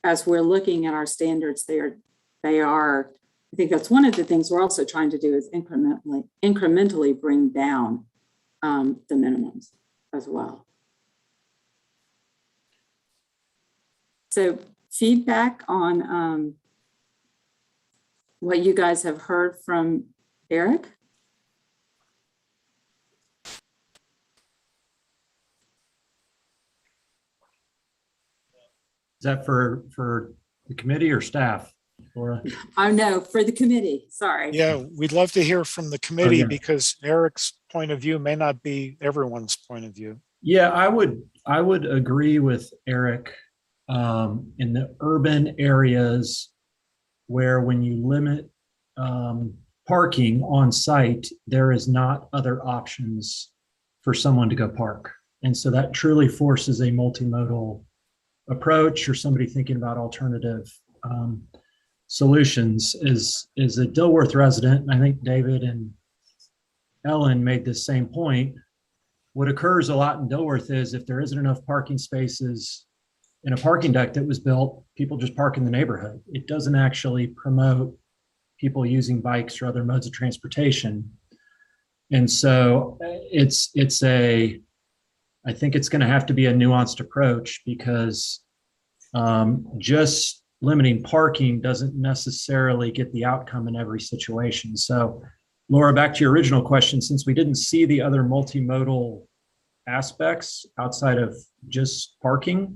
as we're looking at our standards, they are, I think that's one of the things we're also trying to do, is incrementally bring down the minimums as well. So feedback on what you guys have heard from Eric? Is that for the committee or staff, Laura? Oh, no, for the committee, sorry. Yeah, we'd love to hear from the committee, because Eric's point of view may not be everyone's point of view. Yeah, I would agree with Eric in the urban areas where, when you limit parking on site, there is not other options for someone to go park. And so that truly forces a multimodal approach, or somebody thinking about alternative solutions. Is a Dilworth resident, and I think David and Ellen made the same point. What occurs a lot in Dilworth is, if there isn't enough parking spaces in a parking deck that was built, people just park in the neighborhood. It doesn't actually promote people using bikes or other modes of transportation. And so I think it's going to have to be a nuanced approach, because just limiting parking doesn't necessarily get the outcome in every situation. So, Laura, back to your original question, since we didn't see the other multimodal aspects outside of just parking,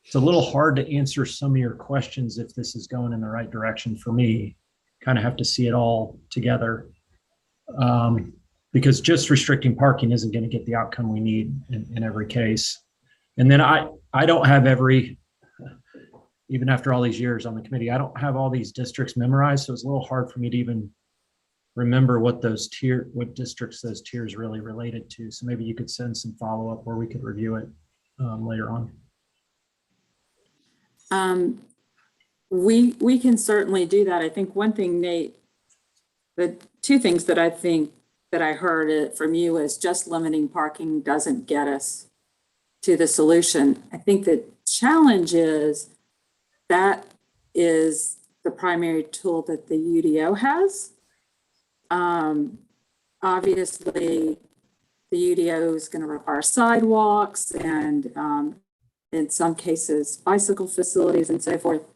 it's a little hard to answer some of your questions if this is going in the right direction for me. Kind of have to see it all together. Because just restricting parking isn't going to get the outcome we need in every case. And then I don't have even after all these years on the committee, I don't have all these districts memorized. So it's a little hard for me to even remember what districts those tiers really related to. So maybe you could send some follow-up where we could review it later on. We can certainly do that. I think one thing, Nate, the two things that I think that I heard it from you is just limiting parking doesn't get us to the solution. I think the challenge is that is the primary tool that the UDO has. Obviously, the UDO is going to require sidewalks and in some cases, bicycle facilities and so forth,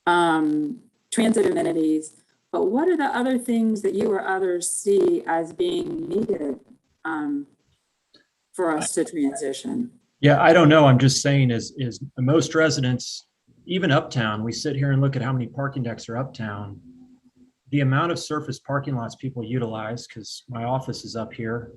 transit amenities. But what are the other things that you or others see as being needed for us to transition? Yeah, I don't know. I'm just saying is most residents, even uptown, we sit here and look at how many parking decks are uptown. The amount of surface parking lots people utilize, because my office is up here,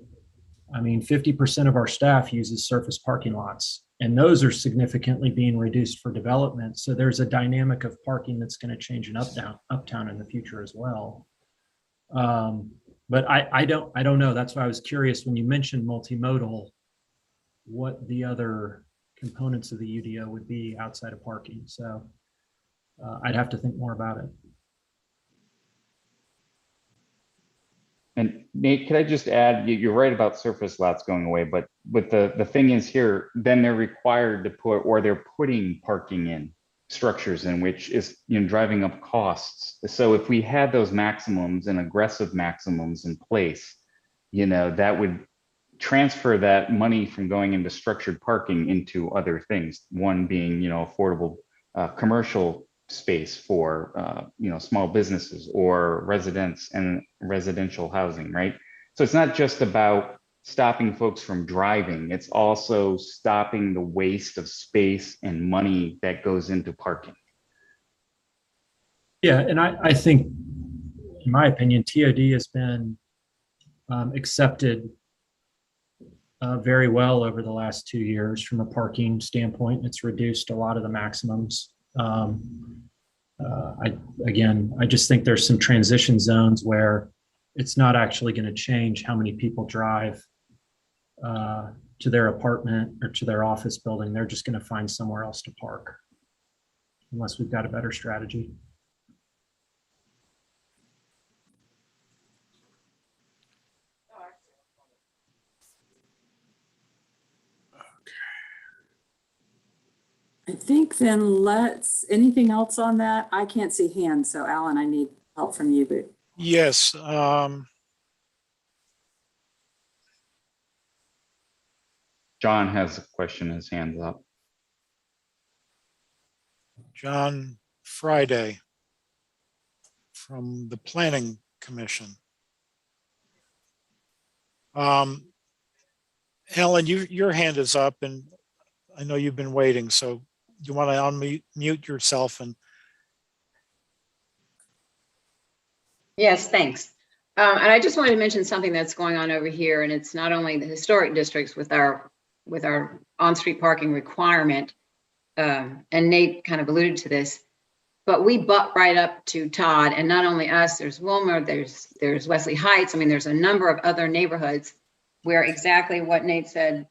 I mean, 50% of our staff uses surface parking lots, and those are significantly being reduced for development. So there's a dynamic of parking that's going to change in uptown in the future as well. But I don't know. That's why I was curious when you mentioned multimodal, what the other components of the UDO would be outside of parking. So I'd have to think more about it. And Nate, could I just add, you're right about surface lots going away, but the thing is here, then they're required to put, or they're putting parking in structures in, which is, driving up costs. So if we had those maximums and aggressive maximums in place, that would transfer that money from going into structured parking into other things. One being, affordable commercial space for small businesses or residential housing, right? So it's not just about stopping folks from driving, it's also stopping the waste of space and money that goes into parking. Yeah, and I think, in my opinion, TOD has been accepted very well over the last 2 years from a parking standpoint. It's reduced a lot of the maximums. I just think there's some transition zones where it's not actually going to change how many people drive to their apartment or to their office building. They're just going to find somewhere else to park unless we've got a better strategy. I think then anything else on that? I can't see hands, so Alan, I need help from you. But Yes. John has a question, his hand's up. John Friday from the Planning Commission. Alan, your hand is up, and I know you've been waiting, so you want to unmute yourself and. Yes, thanks. And I just wanted to mention something that's going on over here, and it's not only the historic districts with our on-street parking requirement, and Nate kind of alluded to this, but we butt right up to Todd, and not only us, there's Wilmer, there's Wesley Heights. I mean, there's a number of other neighborhoods where exactly what Nate said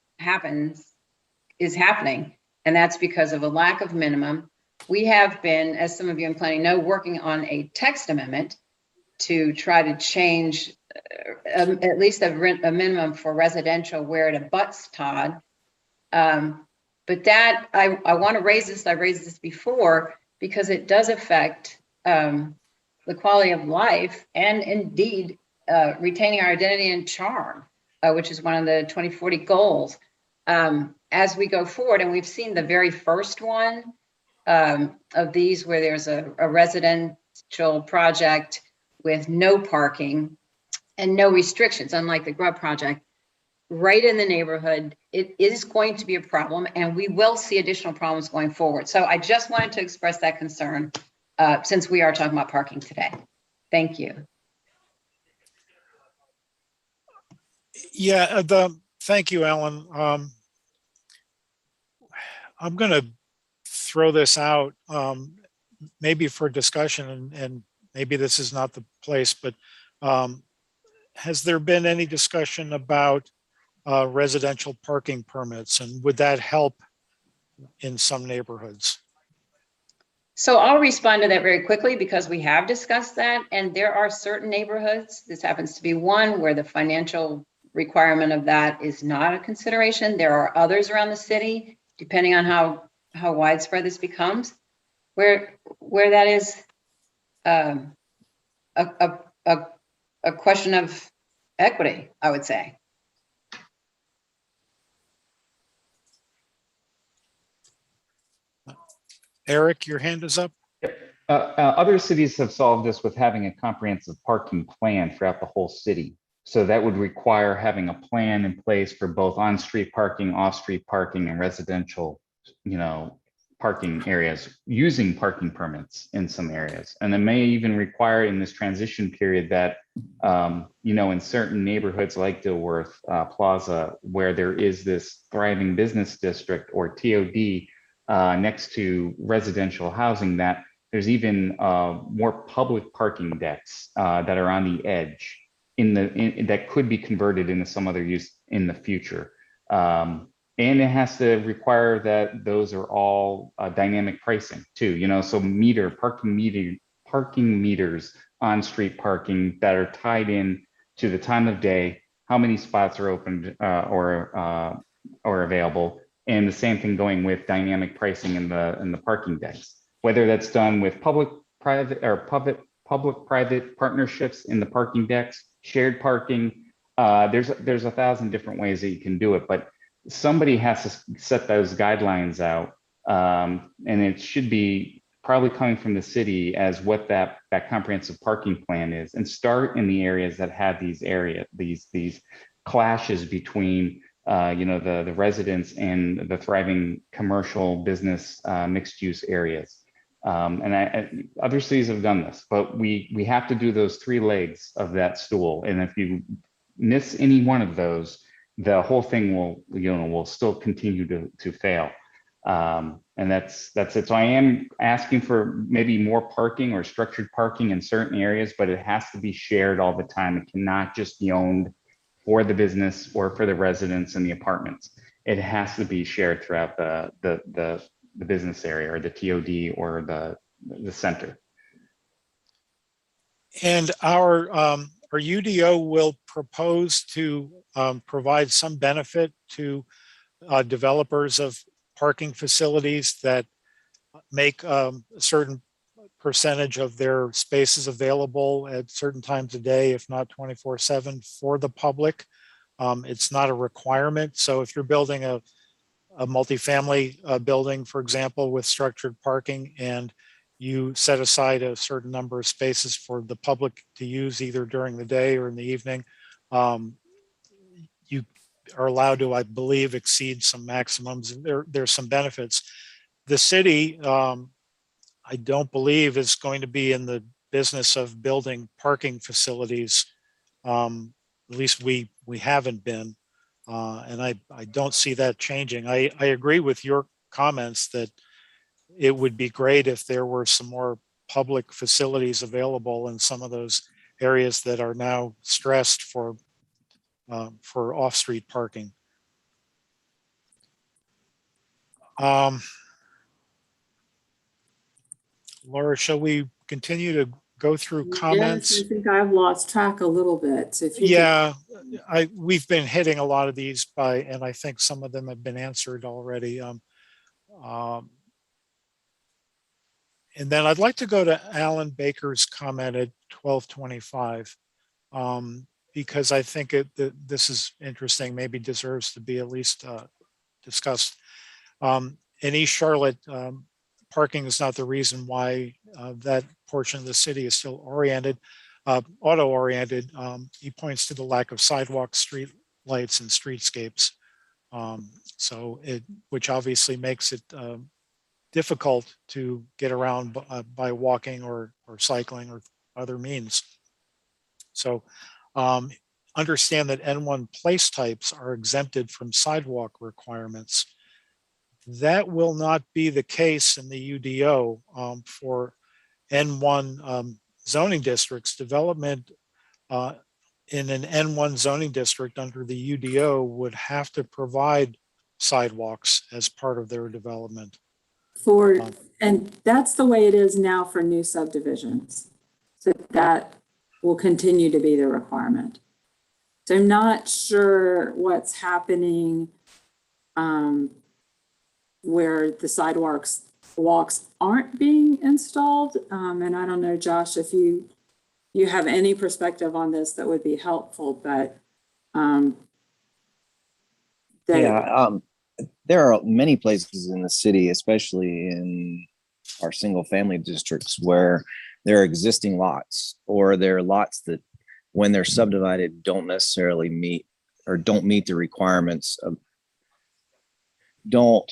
is happening, and that's because of a lack of minimum. We have been, as some of you in planning know, working on a text amendment to try to change at least a minimum for residential where it abuts Todd. But that, I want to raise this, I raised this before, because it does affect the quality of life and indeed retaining our identity and charm, which is one of the 2040 goals. As we go forward, and we've seen the very first one of these where there's a residential project with no parking and no restrictions, unlike the Grub project, right in the neighborhood, it is going to be a problem, and we will see additional problems going forward. So I just wanted to express that concern since we are talking about parking today. Thank you. Yeah, thank you, Alan. I'm going to throw this out maybe for discussion, and maybe this is not the place, but Has there been any discussion about residential parking permits, and would that help in some neighborhoods? So I'll respond to that very quickly because we have discussed that, and there are certain neighborhoods, this happens to be one, where the financial requirement of that is not a consideration. There are others around the city, depending on how widespread this becomes, where that is a question of equity, I would say. Eric, your hand is up. Other cities have solved this with having a comprehensive parking plan throughout the whole city. So that would require having a plan in place for both on-street parking, off-street parking, and residential, parking areas using parking permits in some areas. And it may even require in this transition period that, in certain neighborhoods like Dilworth Plaza, where there is this thriving business district or TOD, next to residential housing, that there's even more public parking decks that are on the edge that could be converted into some other use in the future. And it has to require that those are all dynamic pricing too, so parking meters on street parking that are tied in to the time of day, how many spots are opened or available. And the same thing going with dynamic pricing in the parking decks, whether that's done with public-private partnerships in the parking decks, shared parking. There's 1,000 different ways that you can do it, but somebody has to set those guidelines out, and it should be probably coming from the city as what that comprehensive parking plan is, and start in the areas that have these clashes between the residents and the thriving commercial business mixed use areas. And other cities have done this, but we have to do those 3 legs of that stool. And if you miss any one of those, the whole thing will still continue to fail. And that's it. So I am asking for maybe more parking or structured parking in certain areas, but it has to be shared all the time. It cannot just be owned for the business or for the residents and the apartments. It has to be shared throughout the business area or the TOD or the center. And our UDO will propose to provide some benefit to developers of parking facilities that make a certain percentage of their spaces available at certain times of day, if not 24/7 for the public. It's not a requirement. So if you're building a multifamily building, for example, with structured parking, and you set aside a certain number of spaces for the public to use either during the day or in the evening, you are allowed to, I believe, exceed some maximums. There's some benefits. The city, I don't believe, is going to be in the business of building parking facilities. At least we haven't been. And I don't see that changing. I agree with your comments that it would be great if there were some more public facilities available in some of those areas that are now stressed for off-street parking. Laura, shall we continue to go through comments? Yes, I think I've lost track a little bit. So if you we've been hitting a lot of these and I think some of them have been answered already. And then I'd like to go to Alan Baker's comment at 12:25, because I think this is interesting, maybe deserves to be at least discussed. In East Charlotte, parking is not the reason why that portion of the city is still auto-oriented. He points to the lack of sidewalks, street lights, and streetscapes. Which obviously makes it difficult to get around by walking or cycling or other means. So understand that N1 place types are exempted from sidewalk requirements. That will not be the case in the UDO for N1 zoning districts. Development in an N1 zoning district under the UDO would have to provide sidewalks as part of their development. And that's the way it is now for new subdivisions. So that will continue to be the requirement. So I'm not sure what's happening where the sidewalks aren't being installed. And I don't know, Josh, if you have any perspective on this that would be helpful, but there are many places in the city, especially in our single family districts, where there are existing lots, or there are lots that when they're subdivided don't necessarily meet the requirements of, don't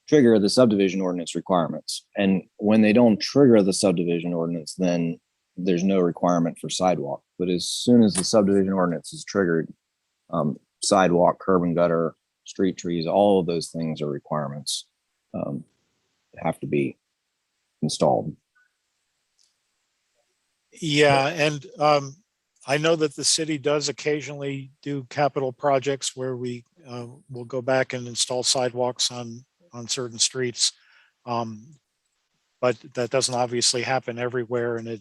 trigger the subdivision ordinance requirements. And when they don't trigger the subdivision ordinance, then there's no requirement for sidewalk. But as soon as the subdivision ordinance is triggered, sidewalk, curb and gutter, street trees, all of those things are requirements, have to be installed. Yeah, and I know that the city does occasionally do capital projects where we will go back and install sidewalks on certain streets. But that doesn't obviously happen everywhere. And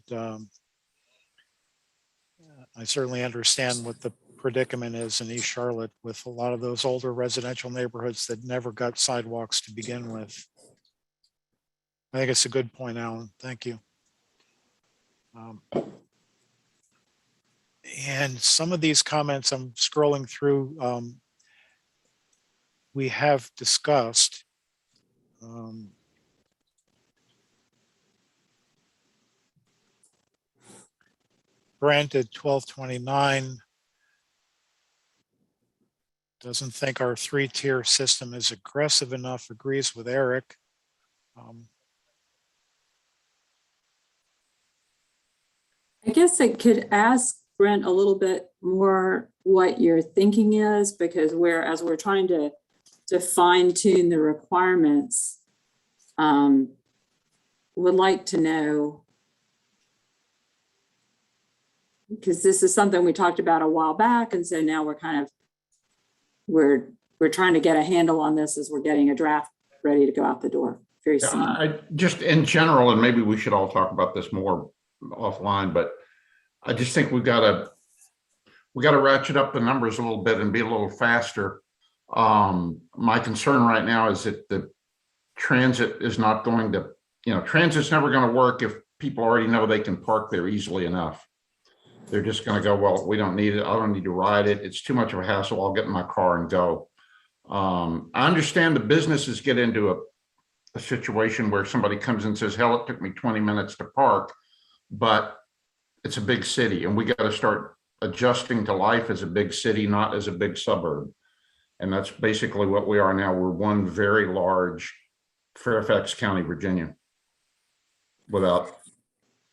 I certainly understand what the predicament is in East Charlotte with a lot of those older residential neighborhoods that never got sidewalks to begin with. I think it's a good point, Alan. Thank you. And some of these comments I'm scrolling through, we have discussed. Granted, 1229 doesn't think our three-tier system is aggressive enough, agrees with Eric. I guess I could ask Brent a little bit more what your thinking is, because as we're trying to fine tune the requirements, would like to know, because this is something we talked about a while back. And so now we're trying to get a handle on this as we're getting a draft ready to go out the door very soon. I just in general, and maybe we should all talk about this more offline, but I just think we got to ratchet up the numbers a little bit and be a little faster. My concern right now is that the transit is not going to, transit's never going to work if people already know they can park there easily enough. They're just going to go, well, we don't need it. I don't need to ride it. It's too much of a hassle. I'll get in my car and go. I understand the businesses get into a situation where somebody comes and says, hell, it took me 20 minutes to park, but it's a big city and we got to start adjusting to life as a big city, not as a big suburb. And that's basically what we are now. We're one very large Fairfax County, Virginia, without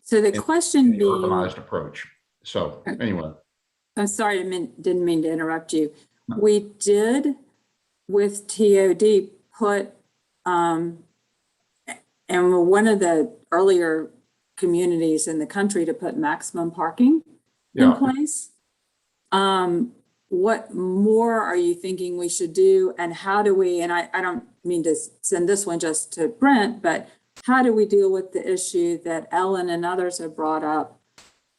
so the question being urbanized approach. So anyway, I'm sorry, didn't mean to interrupt you. No. We did with TOD put, and we're one of the earlier communities in the country to put maximum parking in place. What more are you thinking we should do, and how do we, and I don't mean to send this one just to Brent, but how do we deal with the issue that Ellen and others have brought up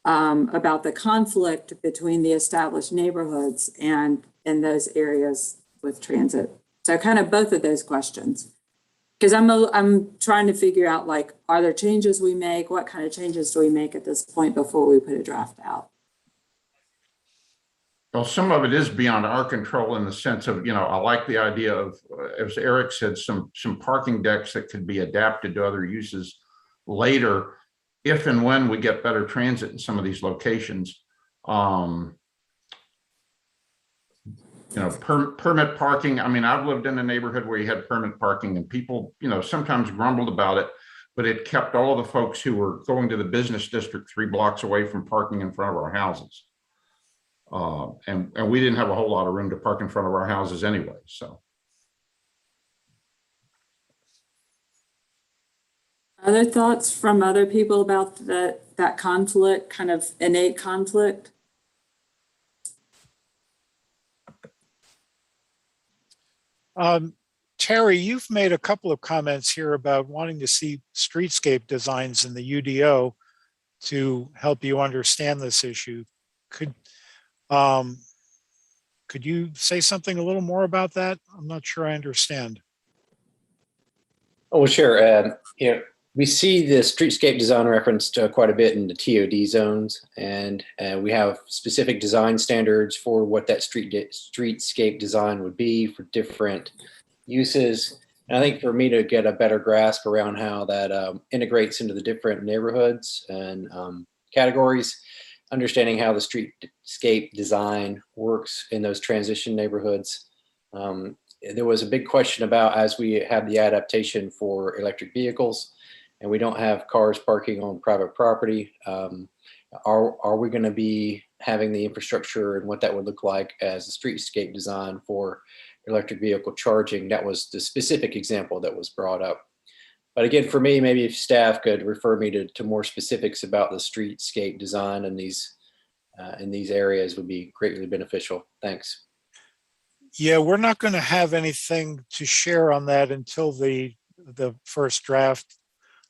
about the conflict between the established neighborhoods and in those areas with transit? So kind of both of those questions, because I'm trying to figure out, like, are there changes we make? What kind of changes do we make at this point before we put a draft out? Well, some of it is beyond our control in the sense of, I like the idea of, as Eric said, some parking decks that could be adapted to other uses later, if and when we get better transit in some of these locations. Permit parking. I mean, I've lived in a neighborhood where you had permit parking and people, sometimes grumbled about it, but it kept all the folks who were going to the business district 3 blocks away from parking in front of our houses. And we didn't have a whole lot of room to park in front of our houses anyway, so. Other thoughts from other people about that conflict, kind of innate conflict? Terry, you've made a couple of comments here about wanting to see streetscape designs in the UDO to help you understand this issue. Could you say something a little more about that? I'm not sure I understand. Oh, well, sure. We see the streetscape design referenced quite a bit in the TOD zones, and we have specific design standards for what that streetscape design would be for different uses. And I think for me to get a better grasp around how that integrates into the different neighborhoods and categories, understanding how the streetscape design works in those transition neighborhoods. There was a big question about, as we have the adaptation for electric vehicles and we don't have cars parking on private property, are we going to be having the infrastructure and what that would look like as a streetscape design for electric vehicle charging? That was the specific example that was brought up. But again, for me, maybe if staff could refer me to more specifics about the streetscape design in these areas would be greatly beneficial. Thanks. Yeah, we're not going to have anything to share on that until the first draft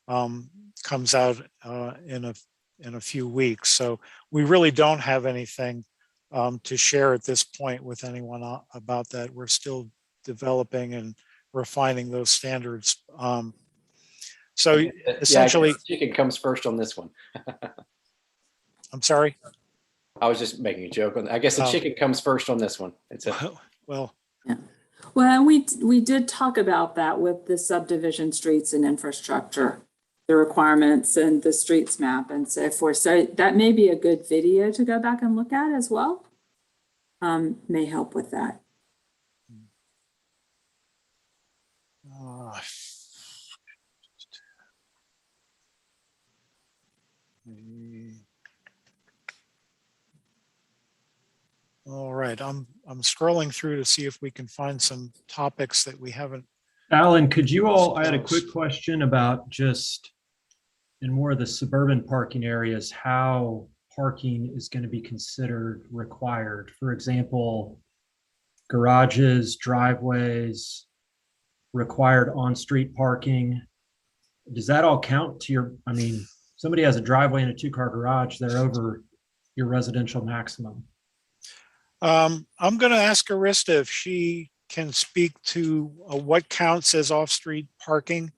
comes out in a few weeks. So we really don't have anything to share at this point with anyone about that. We're still developing and refining those standards. So essentially, yeah, chicken comes first on this one. I'm sorry. I was just making a joke. I guess the chicken comes first on this one. It's a well. Yeah. Well, we did talk about that with the subdivision streets and infrastructure, the requirements and the streets map and so forth. So that may be a good video to go back and look at as well. May help with that. All right, I'm scrolling through to see if we can find some topics that we haven't. Alan, could you all, I had a quick question about just in more of the suburban parking areas, how parking is going to be considered required. For example, garages, driveways, required on-street parking. Does that all count to your, I mean, somebody has a driveway and a two-car garage, they're over your residential maximum. I'm going to ask Arista if she can speak to what counts as off-street parking.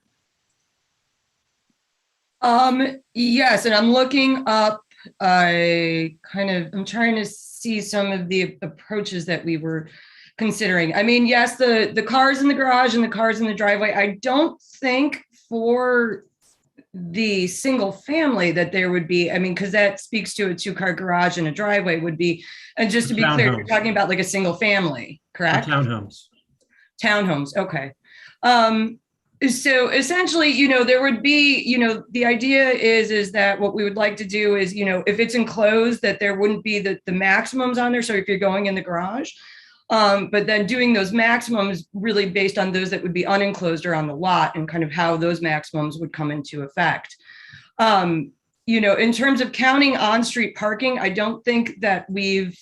Yes, and I'm looking up, I'm trying to see some of the approaches that we were considering. I mean, yes, the cars in the garage and the cars in the driveway. I don't think for the single family that there would be, I mean, because that speaks to a two-car garage and a driveway would be, and just to be clear, you're talking about like a single family, correct? Townhomes. Townhomes, okay. So essentially, you know, there would be, you know, the idea is that what we would like to do is, you know, if it's enclosed, that there wouldn't be the maximums on there. So if you're going in the garage, but then doing those maximums really based on those that would be unenclosed or on the lot and kind of how those maximums would come into effect. You know, in terms of counting on-street parking, I don't think that we've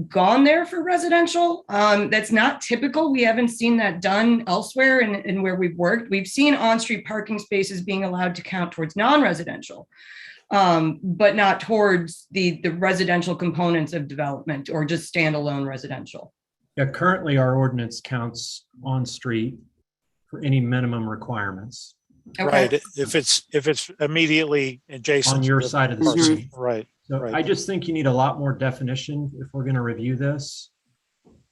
gone there for residential. That's not typical. We haven't seen that done elsewhere in where we've worked. We've seen on-street parking spaces being allowed to count towards non-residential, but not towards the residential components of development or just standalone residential. Yeah, currently our ordinance counts on-street for any minimum requirements. Okay. Right, if it's immediately adjacent on your to the side of the parcel. street. Right. So right. I just think you need a lot more definition if we're going to review this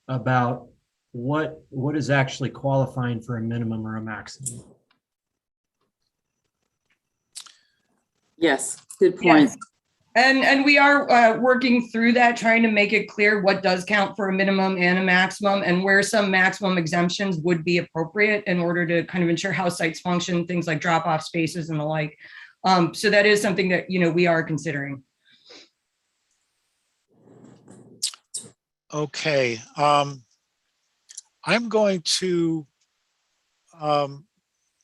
about what is actually qualifying for a minimum or a maximum. Yes, good point. Yes. And we are working through that, trying to make it clear what does count for a minimum and a maximum and where some maximum exemptions would be appropriate in order to kind of ensure how sites function, things like drop-off spaces and the like. So that is something that, you know, we are considering. Okay. I'm going to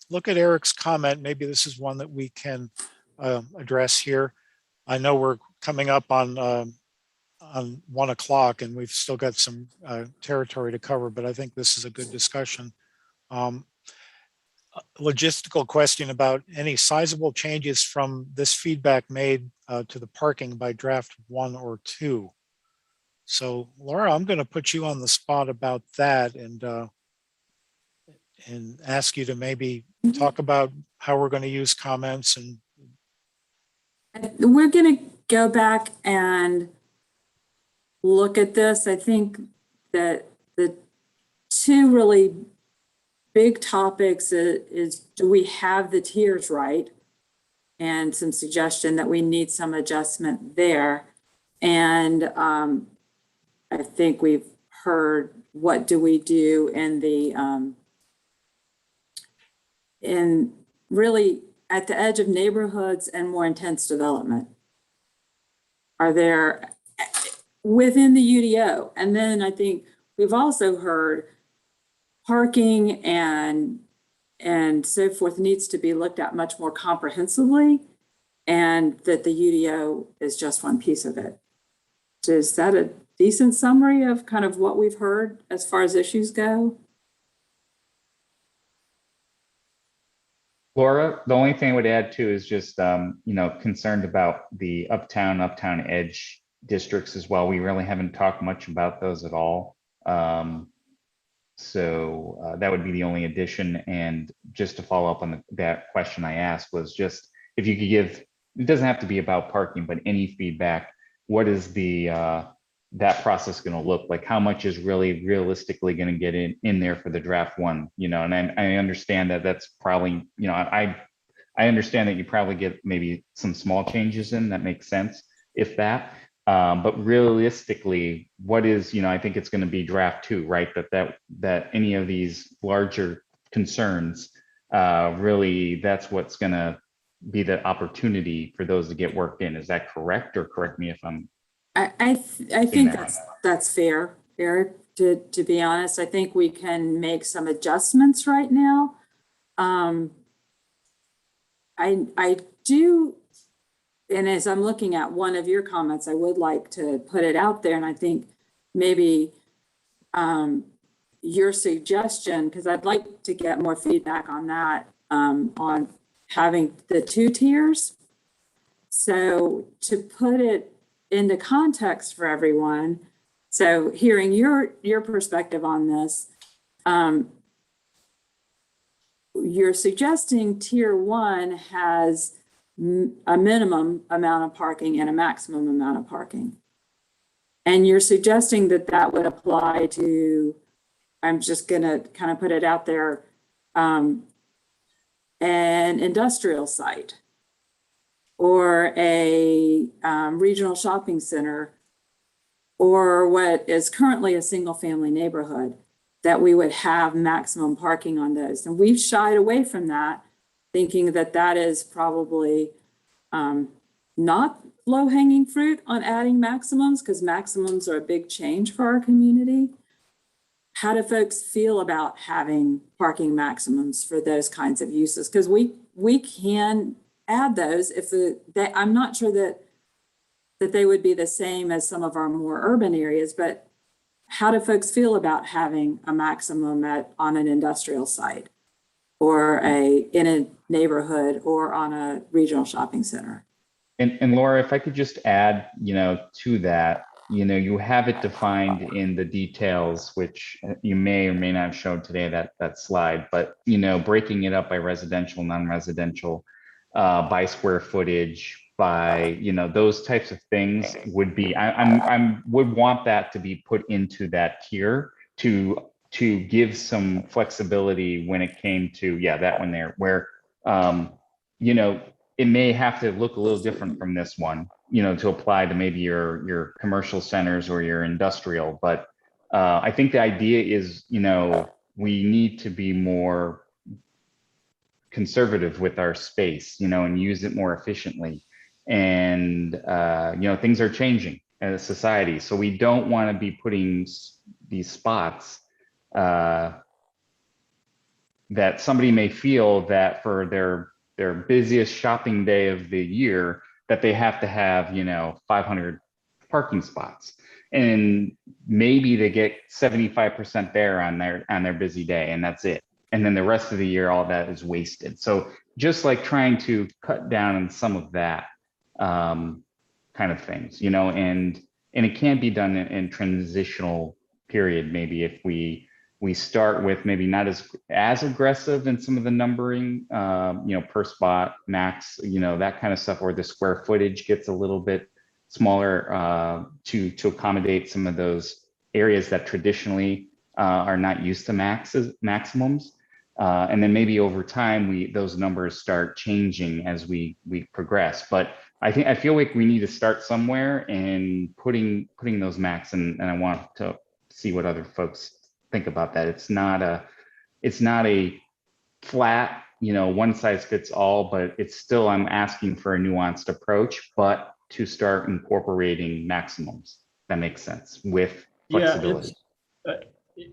look at Eric's comment. Maybe this is one that we can address here. I know we're coming up on on 1 o'clock and we've still got some territory to cover, but I think this is a good discussion. Logistical question about any sizable changes from this feedback made to the parking by draft 1 or 2. So Laura, I'm going to put you on the spot about that and ask you to maybe talk about how we're going to use comments. And we're going to go back and look at this. I think that the two really big topics is do we have the tiers right? And some suggestion that we need some adjustment there. And I think we've heard what do we do in the in really at the edge of neighborhoods and more intense development. Are there within the UDO? And then I think we've also heard parking and so forth needs to be looked at much more comprehensively, and that the UDO is just one piece of it. Is that a decent summary of kind of what we've heard as far as issues go? Laura, the only thing I would add too is just, concerned about the uptown edge districts as well. We really haven't talked much about those at all. So that would be the only addition. And just to follow up on that question I asked was just if you could give, it doesn't have to be about parking, but any feedback. What is that process going to look like? How much is really realistically going to get in there for the draft 1? And I understand that that's probably, I understand that you probably get maybe some small changes in that makes sense if that. But realistically, what is, I think it's going to be draft 2, right? That any of these larger concerns, really, that's what's going to be the opportunity for those to get worked in. Is that correct? Or correct me if I'm. I think that's fair, Eric. To be honest, I think we can make some adjustments right now. I do. And as I'm looking at one of your comments, I would like to put it out there. And I think maybe your suggestion, because I'd like to get more feedback on that, on having the 2 tiers. So to put it into context for everyone, so hearing your perspective on this, you're suggesting tier 1 has a minimum amount of parking and a maximum amount of parking. And you're suggesting that that would apply to, I'm just gonna kind of put it out there, an industrial site or a regional shopping center or what is currently a single family neighborhood, that we would have maximum parking on those. And we've shied away from that, thinking that that is probably not low-hanging fruit on adding maximums, because maximums are a big change for our community. How do folks feel about having parking maximums for those kinds of uses? Because we can add those if I'm not sure that they would be the same as some of our more urban areas, but how do folks feel about having a maximum on an industrial site or in a neighborhood or on a regional shopping center? And Laura, if I could just add, to that, you have it defined in the details, which you may or may not have shown today, that slide, but, breaking it up by residential, non-residential, by square footage, by, those types of things would be, I would want that to be put into that tier to give some flexibility when it came to, that one there, where, it may have to look a little different from this one, to apply to maybe your commercial centers or your industrial. But I think the idea is, we need to be more conservative with our space, and use it more efficiently. And, things are changing as a society. So we don't want to be putting these spots that somebody may feel that for their busiest shopping day of the year, that they have to have, 500 parking spots. And maybe they get 75% there on their busy day, and that's it. And then the rest of the year, all that is wasted. So just like trying to cut down on some of that kind of things, you know, and it can be done in transitional period. Maybe if we start with maybe not as aggressive in some of the numbering, you know, per spot, max, you know, that kind of stuff, or the square footage gets a little bit smaller to accommodate some of those areas that traditionally are not used to maximums. And then maybe over time, those numbers start changing as we progress. But I feel like we need to start somewhere and putting those max, and I want to see what other folks think about that. It's not a flat, you know, one size fits all, but it's still, I'm asking for a nuanced approach, but to start incorporating maximums. That makes sense with flexibility. Yeah,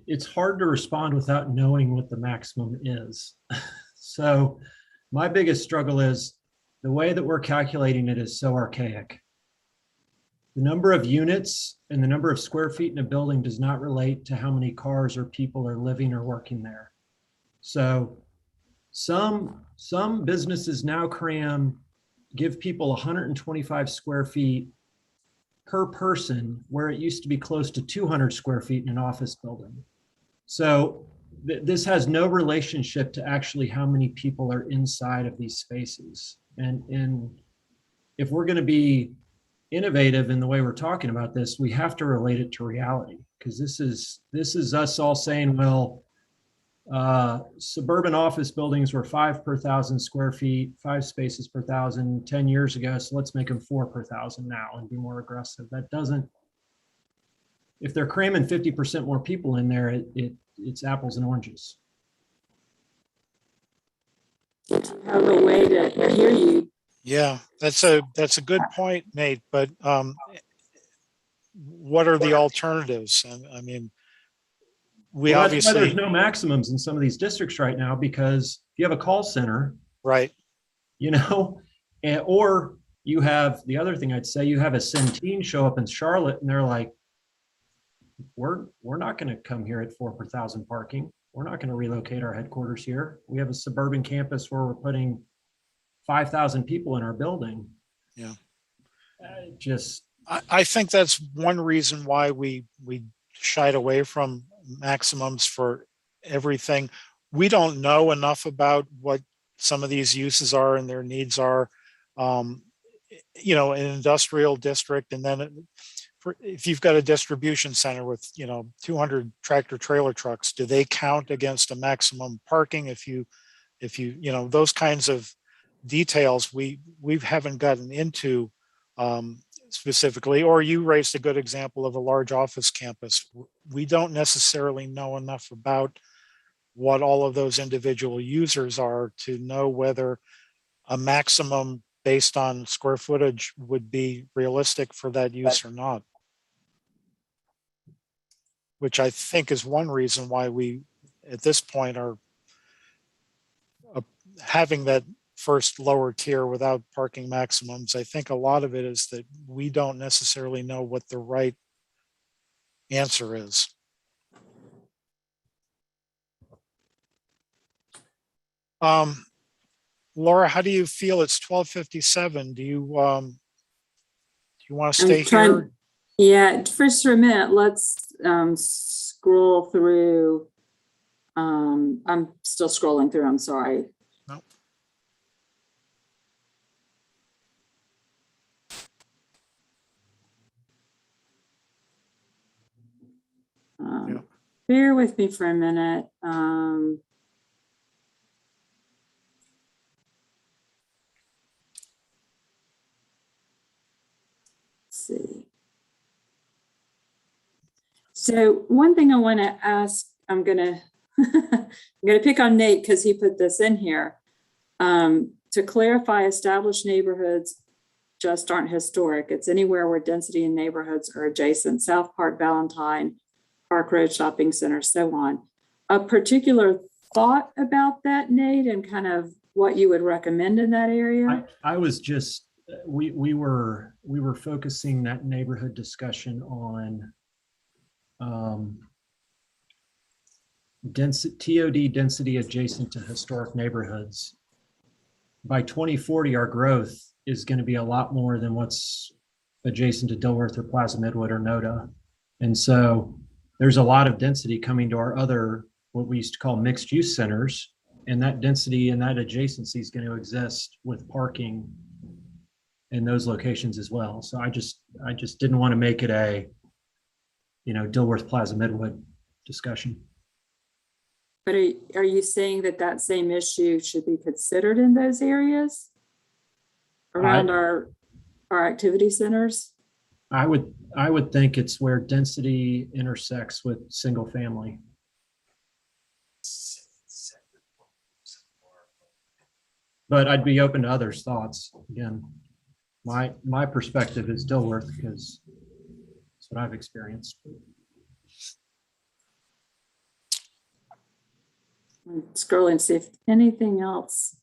it's hard to respond without knowing what the maximum is. So my biggest struggle is the way that we're calculating it is so archaic. The number of units and the number of square feet in a building does not relate to how many cars or people are living or working there. So some businesses now give people 125 square feet per person, where it used to be close to 200 square feet in an office building. So this has no relationship to actually how many people are inside of these spaces. And if we're going to be innovative in the way we're talking about this, we have to relate it to reality, because this is us all saying, well, suburban office buildings were 5 per 1,000 square feet, 5 spaces per 1,000 10 years ago. So let's make them 4 per 1,000 now and be more aggressive. That doesn't, if they're cramming 50% more people in there, it's apples and oranges. Have a way to hear you. Yeah, that's a good point, Nate. But what are the alternatives? I mean, well, obviously, that's why there's no maximums in some of these districts right now, because if you have a call center, right, you know, or you have, the other thing I'd say, you have a Centene show up in Charlotte and they're like, we're not going to come here at 4 per 1,000 parking. We're not going to relocate our headquarters here. We have a suburban campus where we're putting 5,000 people in our building. Yeah. I think that's one reason why we shied away from maximums for everything. We don't know enough about what some of these uses are and their needs are. You know, an industrial district, and then if you've got a distribution center with, you know, 200 tractor trailer trucks, do they count against a maximum parking? If you know, those kinds of details we haven't gotten into specifically. Or you raised a good example of a large office campus. We don't necessarily know enough about what all of those individual users are to know whether a maximum based on square footage would be realistic for that use or not. Which I think is one reason why we, at this point, are having that first lower tier without parking maximums. I think a lot of it is that we don't necessarily know what the right answer is. Laura, how do you feel? It's 12:57. Do you want to stay here? Yeah, first for a minute, let's scroll through. I'm still scrolling through, I'm sorry. No. Yeah. Bear with me for a minute. Let's see. So one thing I want to ask, I'm gonna pick on Nate because he put this in here. To clarify, established neighborhoods just aren't historic. It's anywhere where density in neighborhoods are adjacent. South Park, Valentine, Park Road Shopping Center, so on. A particular thought about that, Nate, and kind of what you would recommend in that area? I was just we were focusing that neighborhood discussion on TOD density adjacent to historic neighborhoods. By 2040, our growth is going to be a lot more than what's adjacent to Dilworth or Plaza Midwood or NODA. And so there's a lot of density coming to our other, what we used to call mixed use centers. And that density and that adjacency is going to exist with parking in those locations as well. So I just didn't want to make it a, Dilworth Plaza Midwood discussion. But are you saying that that same issue should be considered in those areas around our activity centers? I would think it's where density intersects with single family. But I'd be open to others' thoughts. Again, my perspective is Dilworth because that's what I've experienced. Scroll and see if anything else,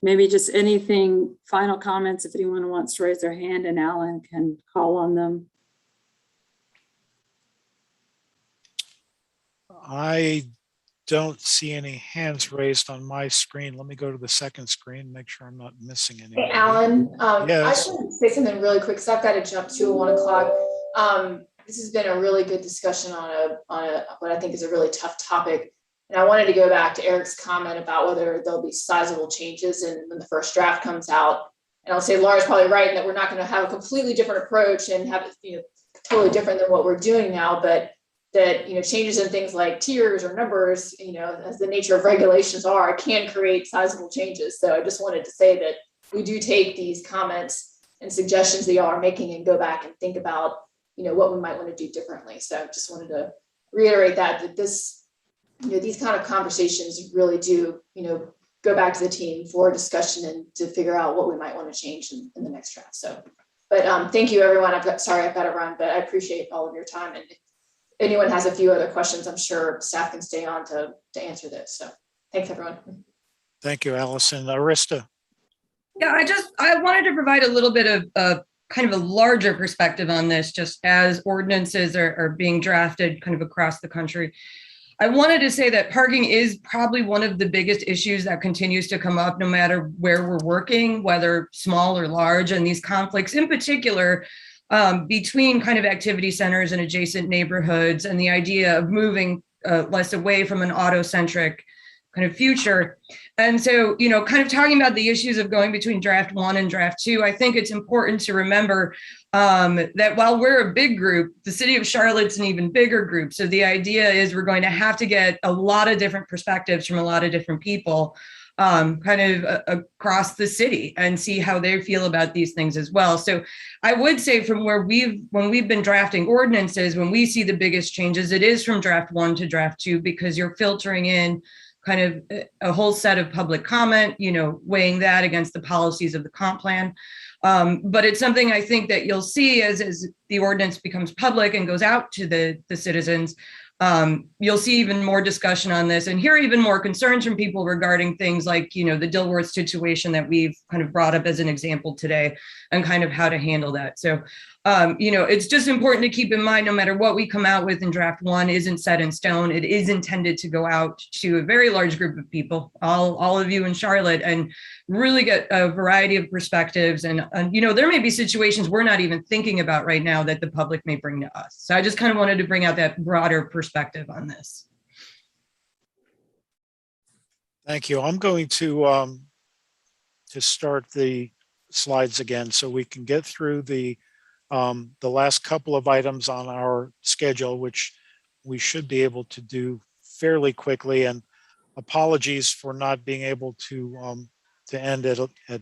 maybe just anything, final comments, if anyone wants to raise their hand and Alan can call on them. I don't see any hands raised on my screen. Let me go to the second screen, make sure I'm not missing any. Hey, Alan, yes. I just want to say something really quick because I've got to jump to 1 o'clock. This has been a really good discussion on what I think is a really tough topic. And I wanted to go back to Eric's comment about whether there'll be sizable changes when the first draft comes out. And I'll say Laura's probably right in that we're not going to have a completely different approach and have it totally different than what we're doing now, but that changes in things like tiers or numbers, as the nature of regulations are, can create sizable changes. So I just wanted to say that we do take these comments and suggestions that y'all are making and go back and think about what we might want to do differently. So I just wanted to reiterate that this these kind of conversations really do, go back to the team for discussion and to figure out what we might want to change in the next draft. So, but thank you, everyone. Sorry, I've got to run, but I appreciate all of your time. And if anyone has a few other questions, I'm sure staff can stay on to answer this. So thanks, everyone. Thank you, Allison. Arista. Yeah, I wanted to provide a little bit of kind of a larger perspective on this, just as ordinances are being drafted kind of across the country. I wanted to say that parking is probably one of the biggest issues that continues to come up no matter where we're working, whether small or large, and these conflicts in particular between kind of activity centers and adjacent neighborhoods and the idea of moving less away from an auto-centric kind of future. And so, kind of talking about the issues of going between draft 1 and draft 2, I think it's important to remember that while we're a big group, the city of Charlotte's an even bigger group. So the idea is we're going to have to get a lot of different perspectives from a lot of different people kind of across the city and see how they feel about these things as well. So I would say from when we've been drafting ordinances, when we see the biggest changes, it is from draft 1 to draft 2, because you're filtering in kind of a whole set of public comment, weighing that against the policies of the comp plan. But it's something I think that you'll see as the ordinance becomes public and goes out to the citizens. You'll see even more discussion on this and hear even more concerns from people regarding things like, the Dilworth situation that we've kind of brought up as an example today and kind of how to handle that. So, it's just important to keep in mind, no matter what we come out with in draft 1 isn't set in stone. It is intended to go out to a very large group of people, all of you in Charlotte, and really get a variety of perspectives. And there may be situations we're not even thinking about right now that the public may bring to us. So I just kind of wanted to bring out that broader perspective on this. Thank you. I'm going to start the slides again so we can get through the last couple of items on our schedule, which we should be able to do fairly quickly. And apologies for not being able to end at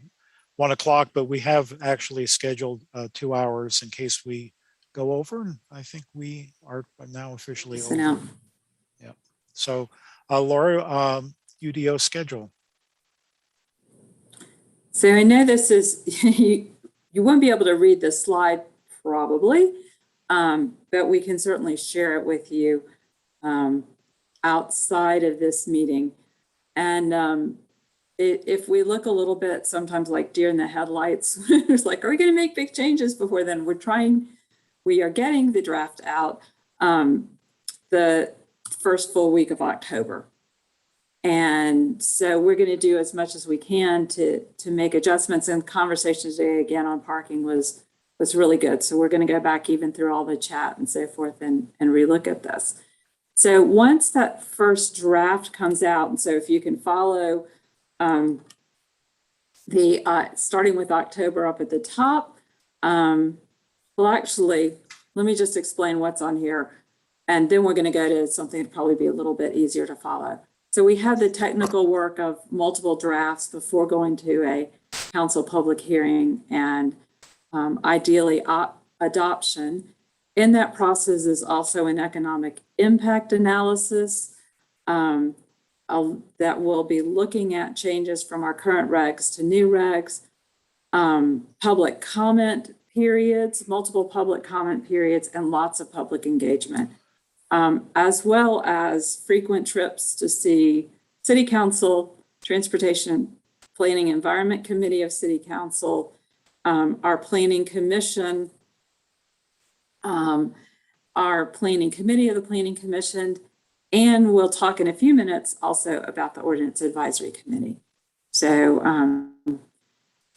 1 o'clock, but we have actually scheduled 2 hours in case we go over. And I think we are now officially over. Now. Yeah. So Laura, UDO schedule. So I know this is, you won't be able to read this slide probably, but we can certainly share it with you outside of this meeting. And if we look a little bit, sometimes like deer in the headlights, it's like, are we going to make big changes before then? We are getting the draft out the first full week of October. And so we're going to do as much as we can to make adjustments. And conversation today again on parking was really good. So we're going to go back even through all the chat and so forth and relook at this. So once that first draft comes out, and so if you can follow starting with October up at the top, well, actually, let me just explain what's on here. And then we're going to go to something that'd probably be a little bit easier to follow. So we have the technical work of multiple drafts before going to a council public hearing and ideally adoption. In that process is also an economic impact analysis that will be looking at changes from our current regs to new regs, public comment periods, multiple public comment periods, and lots of public engagement, as well as frequent trips to see City Council, Transportation Planning Environment Committee of City Council, our Planning Commission, our Planning Committee of the Planning Commission, and we'll talk in a few minutes also about the Ordinance Advisory Committee. So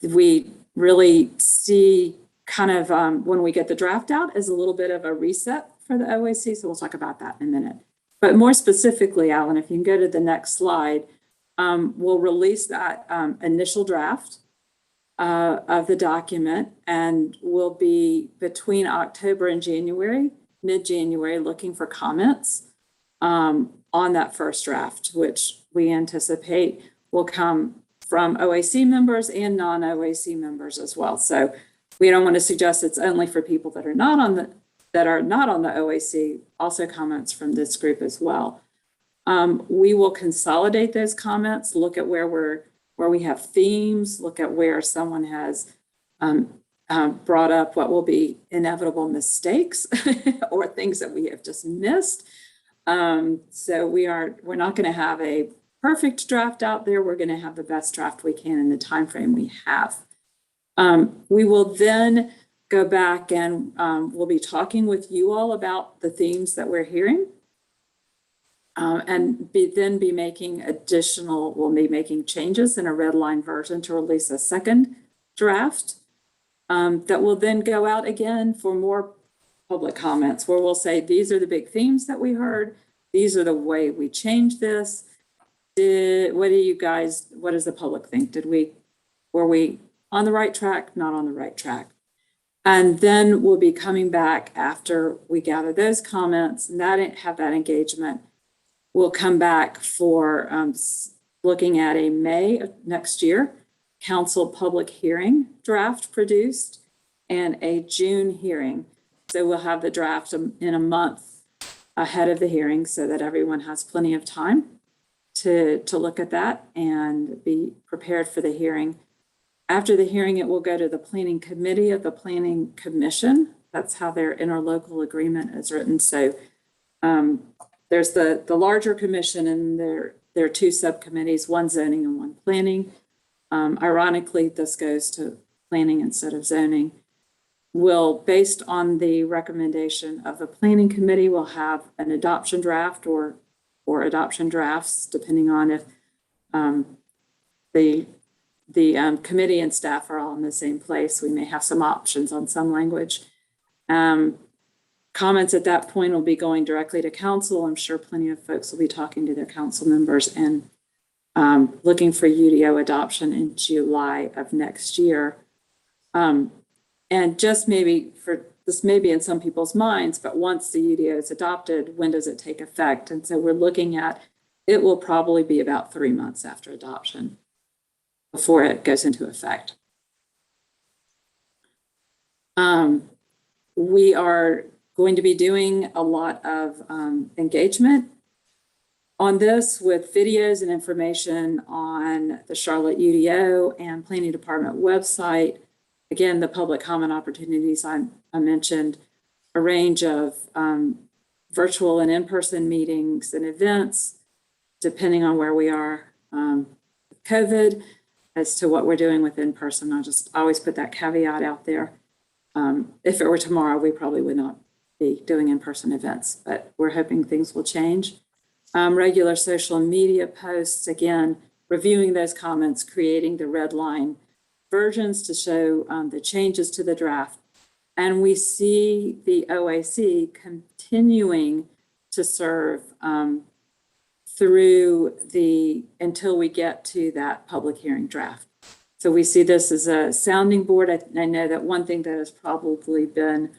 we really see kind of when we get the draft out as a little bit of a reset for the OAC. So we'll talk about that in a minute. But more specifically, Alan, if you can go to the next slide, we'll release that initial draft of the document, and we'll be between October and January, mid-January, looking for comments on that first draft, which we anticipate will come from OAC members and non-OAC members as well. So we don't want to suggest it's only for people that are not on the OAC, also comments from this group as well. We will consolidate those comments, look at where we have themes, look at where someone has brought up what will be inevitable mistakes or things that we have just missed. So we're not going to have a perfect draft out there. We're going to have the best draft we can in the time frame we have. We will then go back and we'll be talking with you all about the themes that we're hearing. And then be making we'll be making changes in a red line version to release a second draft that will then go out again for more public comments where we'll say, these are the big themes that we heard. These are the way we changed this. What does the public think? Were we on the right track, not on the right track? And then we'll be coming back after we gather those comments and have that engagement. We'll come back for looking at a May of next year council public hearing draft produced and a June hearing. So we'll have the draft in a month ahead of the hearing so that everyone has plenty of time to look at that and be prepared for the hearing. After the hearing, it will go to the Planning Committee of the Planning Commission. That's how their interlocal agreement is written. So there's the larger commission and there are two subcommittees, one zoning and one planning. Ironically, this goes to planning instead of zoning. Based on the recommendation of the Planning Committee, we'll have an adoption draft or adoption drafts, depending on if the committee and staff are all in the same place. We may have some options on some language. Comments at that point will be going directly to council. I'm sure plenty of folks will be talking to their council members and looking for UDO adoption in July of next year. And just maybe this may be in some people's minds, but once the UDO is adopted, when does it take effect? And so we're looking at, it will probably be about 3 months after adoption before it goes into effect. We are going to be doing a lot of engagement on this with videos and information on the Charlotte UDO and Planning Department website. Again, the public comment opportunities I mentioned, a range of virtual and in-person meetings and events, depending on where we are with COVID as to what we're doing with in-person. I'll just always put that caveat out there. If it were tomorrow, we probably would not be doing in-person events, but we're hoping things will change. Regular social media posts, again, reviewing those comments, creating the red line versions to show the changes to the draft. And we see the OAC continuing to serve until we get to that public hearing draft. So we see this as a sounding board. I know that one thing that has probably been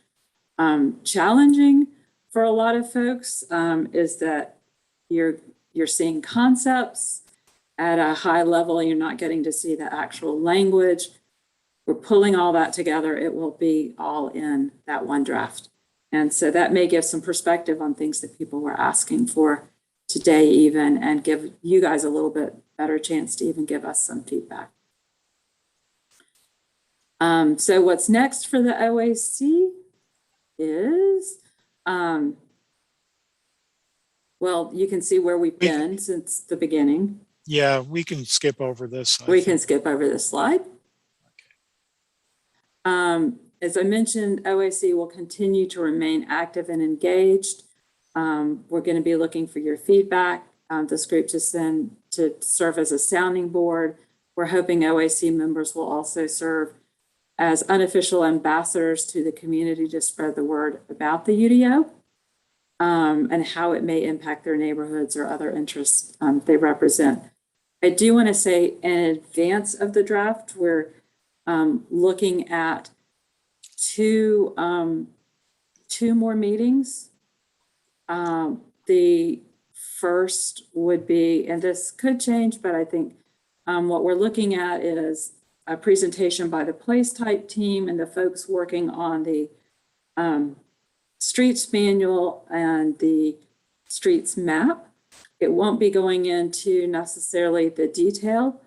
challenging for a lot of folks is that you're seeing concepts at a high level and you're not getting to see the actual language. We're pulling all that together. It will be all in that one draft. And so that may give some perspective on things that people were asking for today even, and give you guys a little bit better chance to even give us some feedback. So what's next for the OAC is, well, you can see where we've been since the beginning. Yeah, we can skip over this. We can skip over this slide. As I mentioned, OAC will continue to remain active and engaged. We're going to be looking for your feedback. This group to serve as a sounding board. We're hoping OAC members will also serve as unofficial ambassadors to the community to spread the word about the UDO and how it may impact their neighborhoods or other interests they represent. I do want to say in advance of the draft, we're looking at two more meetings. The first would be, and this could change, but I think what we're looking at is a presentation by the place type team and the folks working on the streets manual and the streets map. It won't be going into necessarily the detail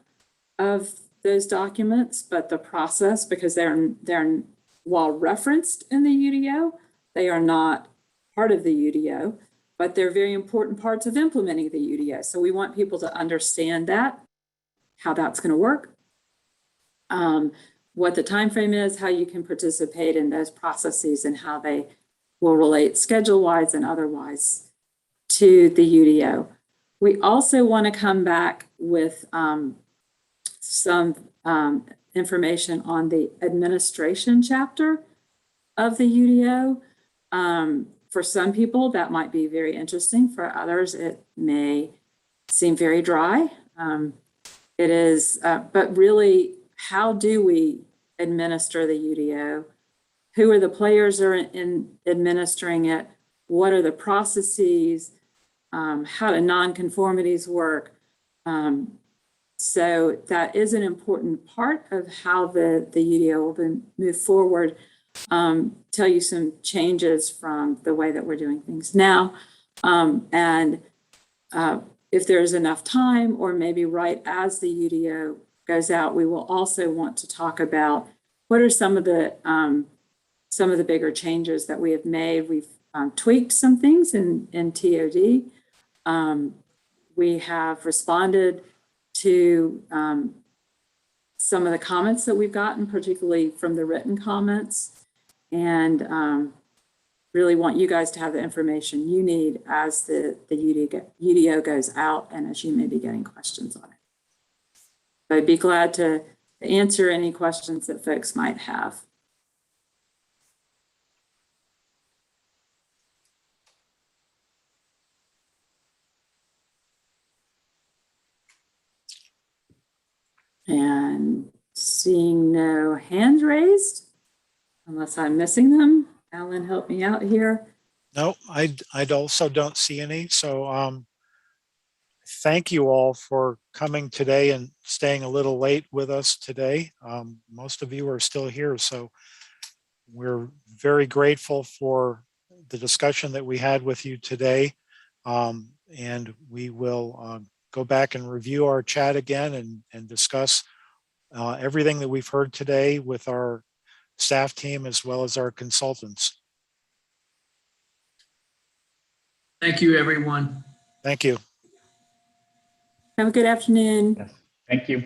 of those documents, but the process, because they're while referenced in the UDO, they are not part of the UDO, but they're very important parts of implementing the UDO. So we want people to understand that, how that's going to work, what the time frame is, how you can participate in those processes, and how they will relate schedule-wise and otherwise to the UDO. We also want to come back with some information on the administration chapter of the UDO. For some people, that might be very interesting. For others, it may seem very dry. It is, but really, how do we administer the UDO? Who are the players are in administering it? What are the processes? How do non-conformities work? So that is an important part of how the UDO will move forward. Tell you some changes from the way that we're doing things now. If there's enough time, or maybe right as the UDO goes out, we will also want to talk about what are some of the bigger changes that we have made. We've tweaked some things in TOD. We have responded to some of the comments that we've gotten, particularly from the written comments, and really want you guys to have the information you need as the UDO goes out and as you may be getting questions on it. But I'd be glad to answer any questions that folks might have. And seeing no hands raised, unless I'm missing them. Alan, help me out here. No, I'd also don't see any. So thank you all for coming today and staying a little late with us today. Most of you are still here, so we're very grateful for the discussion that we had with you today. And we will go back and review our chat again and discuss everything that we've heard today with our staff team as well as our consultants. Thank you, everyone. Thank you. Have a good afternoon. Yes. Thank you.